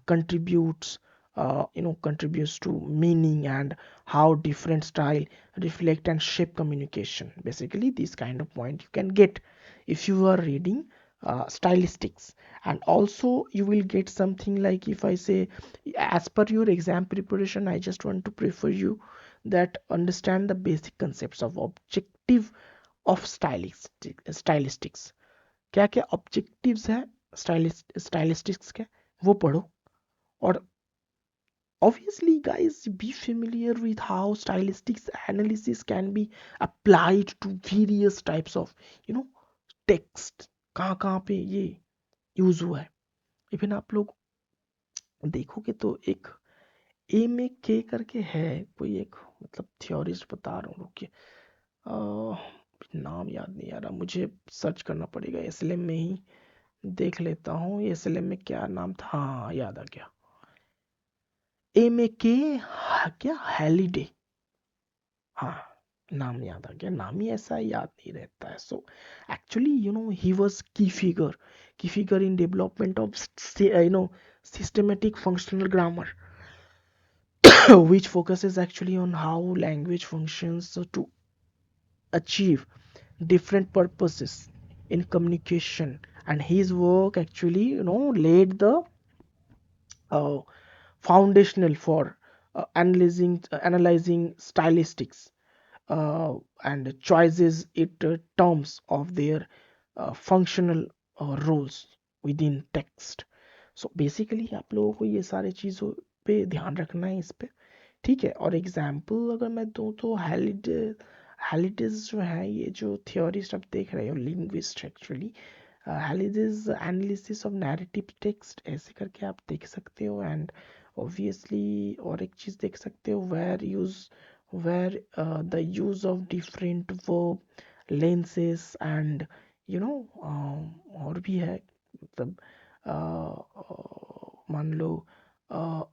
contributes to meaning, and how different style reflect and shape communication. Basically this kind of point you can get if you are reading stylistics. And also you will get something like, if I say, as per your exam preparation, I just want to prefer you that understand the basic concepts of objective of stylistics. क्या क्या objectives है stylistics के, वो पढ़ो. और obviously guys, be familiar with how stylistics analysis can be applied to various types of you know text. कहाँ कहाँ पे ये यूज हुआ है. इवन आप लोग देखोगे तो एक एम ए के करके है कोई एक, मतलब थ्योरिस्ट बता रहा हूँ, रुकिए. नाम याद नहीं आ रहा मुझे, सर्च करना पड़ेगा. एसएलएम में ही देख लेता हूँ. एसएलएम में क्या नाम था, हाँ याद आ गया. एम ए के क्या, हैलिडे. हाँ, नाम याद आ गया. नाम ही ऐसा याद नहीं रहता है. सो एक्चुअली ही वाज की figure in development of systematic functional grammar, which focuses actually on how language functions to achieve different purposes in communication. And his work actually laid the uh, foundational for analyzing stylistics and choices it terms of their functional roles within text. So basically आप लोगों को ये सारी चीज़ों पे ध्यान रखना है इस पे. ठीक है. और एग्जाम्पल अगर मैं दूँ तो हैलिडेज जो है, ये जो थियोरिस्ट आप देख रहे हो, linguist actually, Halliday's analysis of narrative text ऐसे करके आप देख सकते हो. एंड ऑब्वियसली और एक चीज़ देख सकते हो, where the use of different verb lenses and और भी है, मतलब मान लो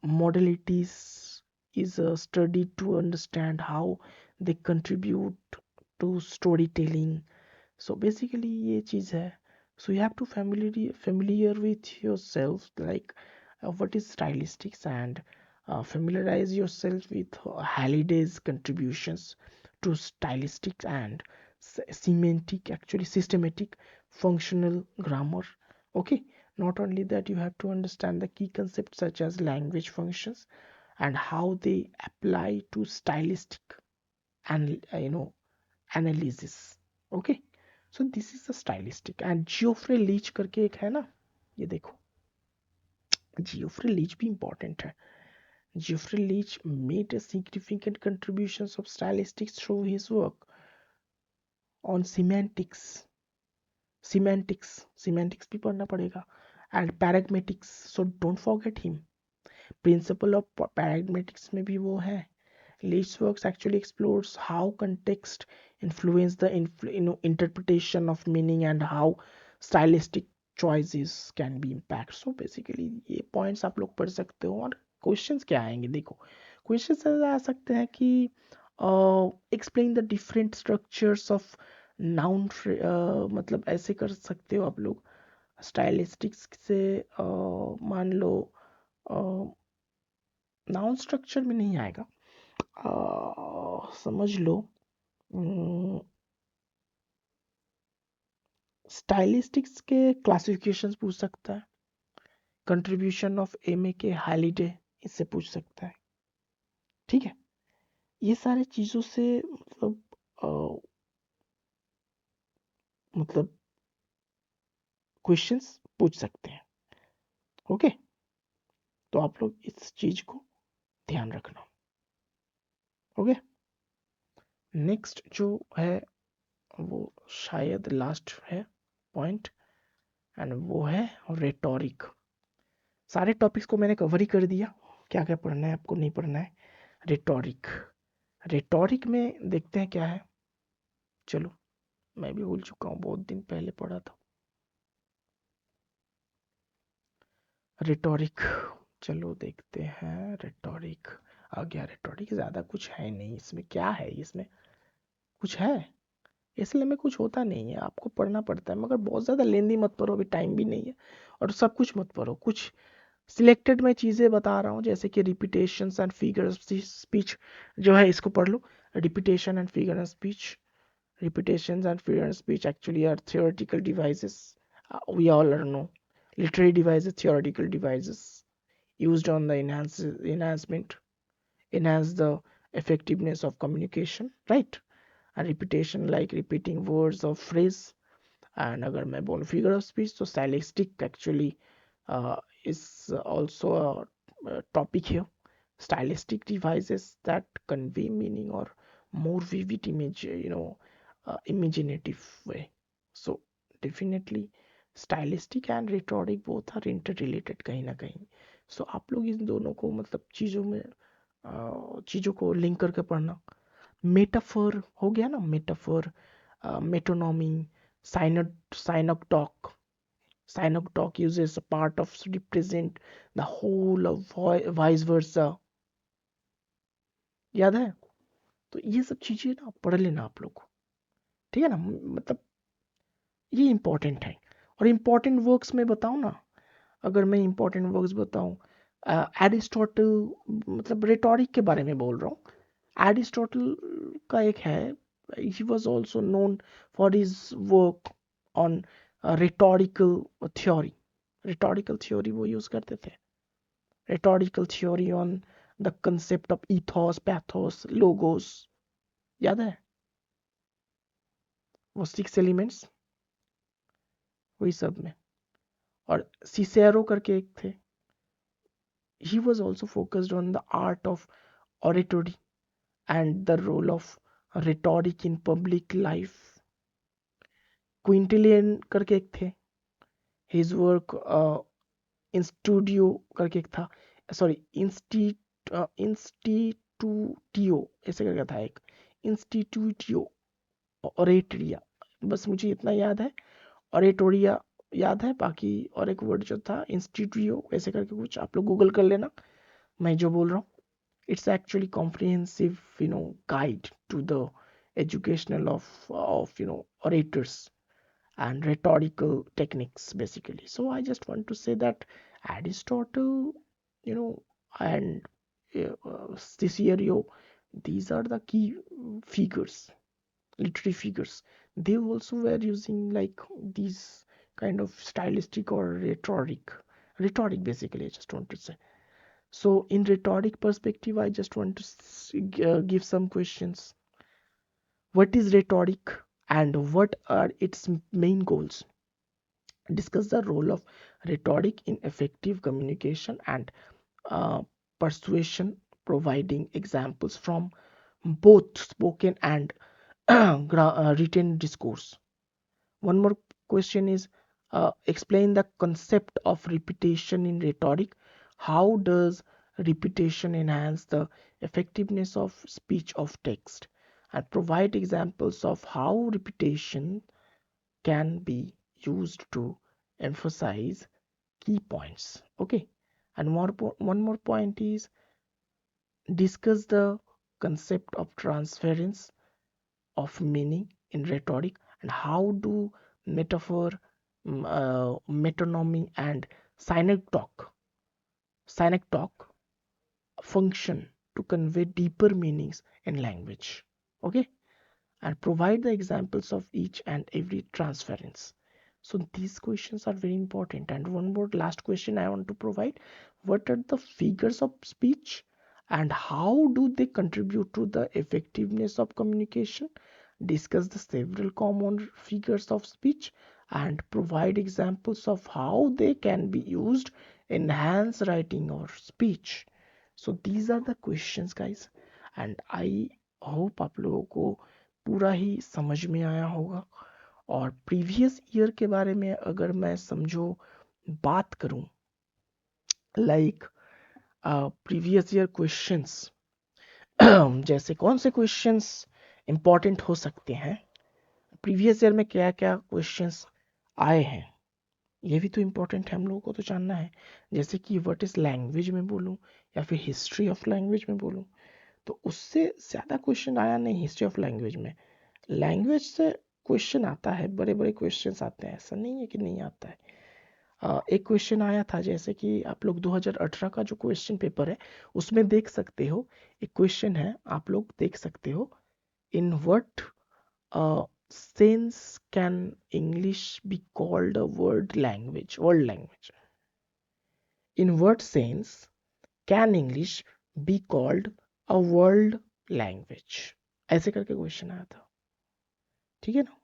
modalities is studied to understand how they contribute to storytelling. So basically ये चीज़ है. So you have to familiar with yourself, like what is stylistics, and familiarize yourself with Halliday's contributions to stylistics and semantic, actually systematic functional grammar. Okay. Not only that, you have to understand the key concepts such as language functions and how they apply to stylistic and analysis. Okay. So this is the stylistic. And Geoffrey Leech करके एक है ना, ये देखो, Geoffrey Leech भी important है. Geoffrey Leach made a significant contributions of stylistics through his work on semantics भी पढ़ना पड़ेगा, and pragmatics. So don't forget him. Principle of pragmatics में भी वो है. Leach's works actually explores how context influence the interpretation of meaning and how stylistic choices can be impact. So basically ये points आप लोग पढ़ सकते हो. और क्वेश्चंस क्या आएंगे देखो, क्वेश्चंस आ सकते हैं कि explain the different structures of noun, मतलब ऐसे कर सकते हो आप लोग स्टाइलिस्टिक्स से. मान लो नाउन स्ट्रक्चर में नहीं आएगा, समझ लो स्टाइलिस्टिक्स के क्लासिफिकेशंस पूछ सकता है. कंट्रीब्यूशन ऑफ एम ए के हॉलीडे, इससे पूछ सकता है. ठीक है. ये सारे चीज़ों से मतलब क्वेश्चंस पूछ सकते हैं. ओके. तो आप लोग इस चीज को ध्यान रखना. ओके. नेक्स्ट जो है वो शायद लास्ट है पॉइंट, एंड वो है रेटोरिक. सारे टॉपिक्स को मैंने कवर ही कर दिया. क्या क्या पढ़ना है आपको, नहीं पढ़ना है. रेटोरिक, रेटोरिक में देखते हैं क्या है. चलो, मैं भी भूल चुका हूँ, बहुत दिन पहले पढ़ा था. रेटोरिक चलो देखते हैं। रेटोरिक आ गया। रेटोरिक ज़्यादा कुछ है नहीं इसमें। क्या है इसमें? कुछ है इसलिए में कुछ होता नहीं है, आपको पढ़ना पड़ता है, मगर बहुत ज़्यादा लेंदी मत पढ़ो, अभी टाइम भी नहीं है। और सब कुछ मत पढ़ो, कुछ सिलेक्टेड मैं चीज़ें बता रहा हूँ, जैसे कि रिपीटेशंस एंड फिगर स्पीच जो है इसको पढ़ लो। Repetition and figure and speech. Repetitions and figure and speech actually are theoretical devices. We all know. Literary devices, theoretical devices used on the enhancement, enhance the effectiveness of communication, right? And repetition like repeating words or phrase. And अगर मैं बोलूँ figure of speech, तो stylistic actually is also a topic here. Stylistic devices that convey meaning or more vivid image, imaginative way. So definitely stylistic and rhetoric both are interrelated कहीं ना कहीं. So आप लोग इन दोनों को मतलब चीज़ों में चीज़ों को लिंक करके पढ़ना. मेटाफर हो गया ना, metaphor, मेटोनॉमी, synecdoche. Synecdoche uses a part of represent the whole of vice versa. याद है? तो ये सब चीजें ना पढ़ लेना आप लोग को, ठीक है ना? मतलब ये इंपॉर्टेंट है. और इम्पोर्टेंट वर्क्स में बताऊं ना, अगर मैं इम्पोर्टेंट वर्क्स बताऊं, एरिस्टोटल, मतलब रेटोरिक के बारे में बोल रहा हूँ. एरिस्टोटल का एक है, he was also known for his work on rhetorical theory. Rhetorical theory वो यूज करते थे. Rhetorical theory on the concept of ethos, pathos, logos. याद है वो 6 एलिमेंट्स, वही सब में. और सिसेरो करके एक थे. He was also focused on the art of oratory and the role of rhetoric in public life. Quintillion करके एक थे. हिज वर्क इंस्टूडियो करके एक था. सॉरी, इंस्टीट्यूटियो ऐसे करके था एक. इंस्टीट्यूटियो ओरेटरिया. बस मुझे इतना याद है. ओरेटोरिया याद है, बाकी और एक वर्ड जो था इंस्टीट्यूटियो ऐसे करके कुछ, आप लोग गूगल कर लेना मैं जो बोल रहा हूँ. It's actually comprehensive, guide to the educational of orators and rhetorical techniques basically. So I just want to say that Aristotle, and Cicero, these are the key figures, literary figures. They also were using like these kind of stylistic or rhetoric basically, I just want to say. So, in rhetoric perspective, I just want to give some questions. What is rhetoric and what are its main goals? Discuss the role of rhetoric in effective communication and uh, persuasion, providing examples from both spoken and written discourse. One more question is, explain the concept of repetition in rhetoric. How does repetition enhance the effectiveness of speech of text? And provide examples of how repetition can be used to emphasize key points. Okay. And one more point is, discuss the concept of transference of meaning in rhetoric, and how do metaphor, metonymy, and synecdoche function to convey deeper meanings in language. Okay, and provide the examples of each and every transference. So these questions are very important. And one more last question I want to provide: what are the figures of speech and how do they contribute to the effectiveness of communication? Discuss the several common figures of speech and provide examples of how they can be used in enhance writing or speech. So these are the questions, guys, and I hope आप लोगों को पूरा ही समझ में आया होगा. और previous year के बारे में अगर मैं समझो बात करूं, लाइक प्रीवियस ईयर क्वेश्चंस, जैसे कौन से क्वेश्चंस इंपॉर्टेंट हो सकते हैं, प्रीवियस ईयर में क्या क्या क्वेश्चंस आए हैं, ये भी तो इम्पोर्टेंट है, हम लोगों को तो जानना है। जैसे कि व्हाट इज लैंग्वेज में बोलूँ या फिर हिस्ट्री ऑफ लैंग्वेज में बोलूँ, तो उससे ज़्यादा क्वेश्चन आया नहीं हिस्ट्री ऑफ लैंग्वेज में। लैंग्वेज से क्वेश्चन आता है, बड़े बड़े क्वेश्चंस आते हैं, ऐसा नहीं है कि नहीं आता है। एक क्वेश्चन आया था, जैसे कि आप लोग 2018 का जो क्वेश्चन पेपर है उसमें देख सकते हो। एक क्वेश्चन है, आप लोग देख सकते हो, in what sense can English be called a world language? In what sense can English be called a world language? ऐसे करके क्वेश्चन आया था, ठीक है ना।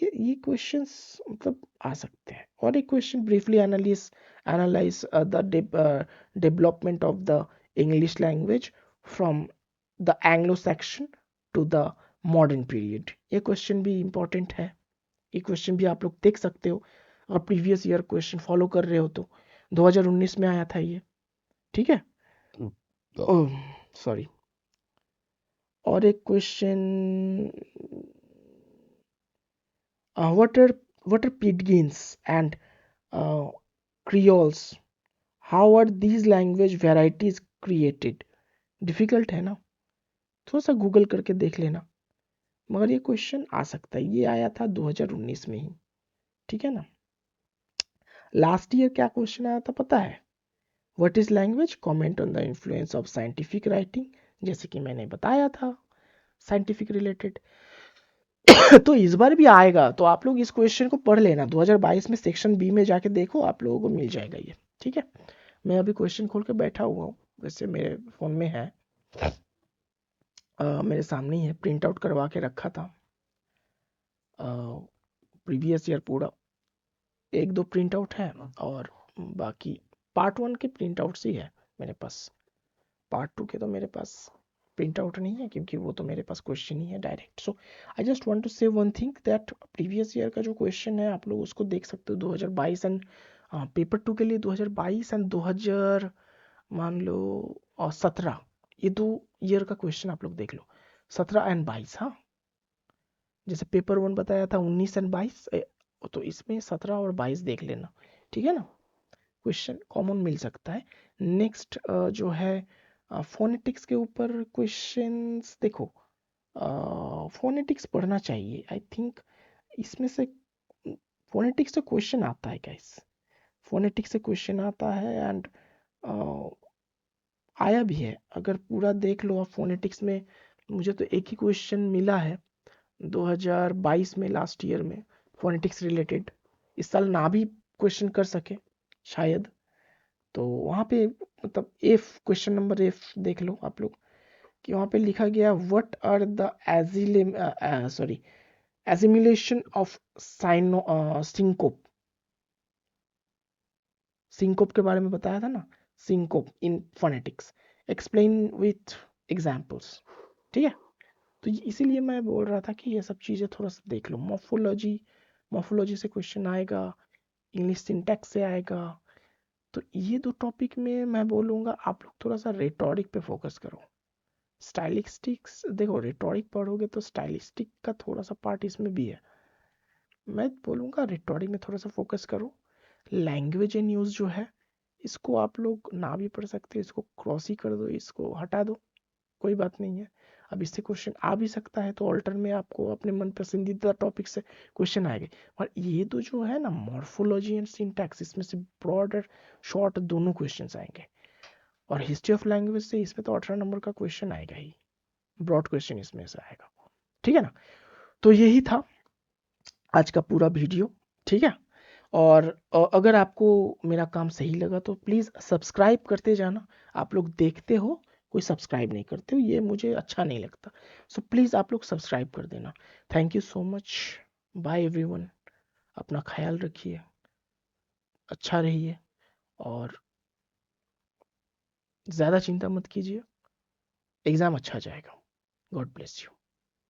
ये क्वेश्चंस मतलब आ सकते हैं। और एक question, briefly analyse the development of the English language from the Anglo section two the modern period. ये क्वेश्चन भी इम्पोर्टेंट है, ये क्वेश्चन भी आप लोग देख सकते हो। और प्रीवियस ईयर क्वेश्चन फॉलो कर रहे हो तो 2019 में आया था ये, ठीक है। Oh sorry. और एक question, what are pidgins and creoles, how are these language varieties created? Difficult है ना, थोड़ा सा गूगल करके देख लेना। मगर ये क्वेश्चन आ सकता है, ये आया था 2019 में ही, ठीक है ना। लास्ट ईयर क्या क्वेश्चन आया था पता है? What is language, comment on the influence of scientific writing, जैसे कि मैंने बताया था साइंटिफिक रिलेटेड। तो इस बार भी आएगा, तो आप लोग इस क्वेश्चन को पढ़ लेना। 2022 में सेक्शन बी में जाके देखो, आप लोगों को मिल जाएगा ये, ठीक है। मैं अभी क्वेश्चन खोल के बैठा हुआ हूँ, वैसे मेरे फ़ोन में है, मेरे सामने ही है, प्रिंट आउट करवा के रखा था प्रीवियस ईयर पूरा। एक दो प्रिंट आउट है और बाकी पार्ट 1 के प्रिंट आउट्स ही है मेरे पास। पार्ट 2 के तो मेरे पास प्रिंट आउट नहीं है, क्योंकि वो तो मेरे पास क्वेश्चन ही है direct. So I just want to say one thing that previous year का जो क्वेश्चन है आप लोग उसको देख सकते हो 2022 एंड पेपर 2 के लिए 2022 एंड 2000 मान लो और 17, ये 2 ईयर का क्वेश्चन आप लोग देख लो, 17 एंड 22। हाँ, जैसे पेपर 1 बताया था 19 एंड 22, तो इसमें 17 और 22 देख लेना, ठीक है ना। क्वेश्चन कॉमन मिल सकता है। नेक्स्ट जो है फोनेटिक्स के ऊपर क्वेश्चंस देखो, फोनेटिक्स पढ़ना चाहिए आई थिंक। इसमें से फोनेटिक्स से क्वेश्चन आता है गाइस, फोनेटिक्स से क्वेश्चन आता है एंड आया भी है। अगर पूरा देख लो आप फोनेटिक्स में, मुझे तो एक ही क्वेश्चन मिला है 2022 में, लास्ट ईयर में, फोनेटिक्स रिलेटेड। इस साल ना भी क्वेश्चन कर सके शायद, तो वहाँ पे मतलब एफ, क्वेश्चन नंबर एफ देख लो आप लोग, कि वहाँ पे लिखा गया what are the assimilation of syncope. Syncope के बारे में बताया था ना, syncope in phonetics, explain with examples, ठीक है। तो इसीलिए मैं बोल रहा था कि ये सब चीज़ें थोड़ा सा देख लो। मॉर्फोलॉजी, मॉर्फोलॉजी से क्वेश्चन आएगा, इंग्लिश सिंटैक्स से आएगा। तो ये 2 टॉपिक में मैं बोलूँगा आप लोग थोड़ा सा रेटोरिक पे फोकस करो। स्टाइलिस्टिक्स देखो, रेटोरिक पढ़ोगे तो स्टाइलिस्टिक का थोड़ा सा पार्ट इसमें भी है। मैं बोलूँगा रेटोरिक में थोड़ा सा फोकस करो। लैंग्वेज एंड न्यूज़ जो है, इसको आप लोग ना भी पढ़ सकते हो, इसको क्रॉस ही कर दो, इसको हटा दो, कोई बात नहीं है। अब इससे क्वेश्चन आ भी सकता है, तो ऑल्टर में आपको अपने मन पसंदीदा टॉपिक से क्वेश्चन आएंगे। और ये तो जो है ना मॉर्फोलॉजी एंड सिंटैक्स, इसमें से ब्रॉड और शॉर्ट दोनों क्वेश्चंस आएंगे। और हिस्ट्री ऑफ लैंग्वेज से इसमें तो 18 नंबर का क्वेश्चन आएगा ही, ब्रॉड क्वेश्चन इसमें से आएगा, ठीक है ना। तो यही था आज का पूरा वीडियो, ठीक है। और अगर आपको मेरा काम सही लगा तो प्लीज़ सब्सक्राइब करते जाना। आप लोग देखते हो, कोई सब्सक्राइब नहीं करते हो, ये मुझे अच्छा नहीं लगता। सो प्लीज़ आप लोग सब्सक्राइब कर देना। Thank you so much, bye everyone. अपना ख्याल रखिए, अच्छा रहिए, और ज़्यादा चिंता मत कीजिए, एग्ज़ाम अच्छा जाएगा। God bless you.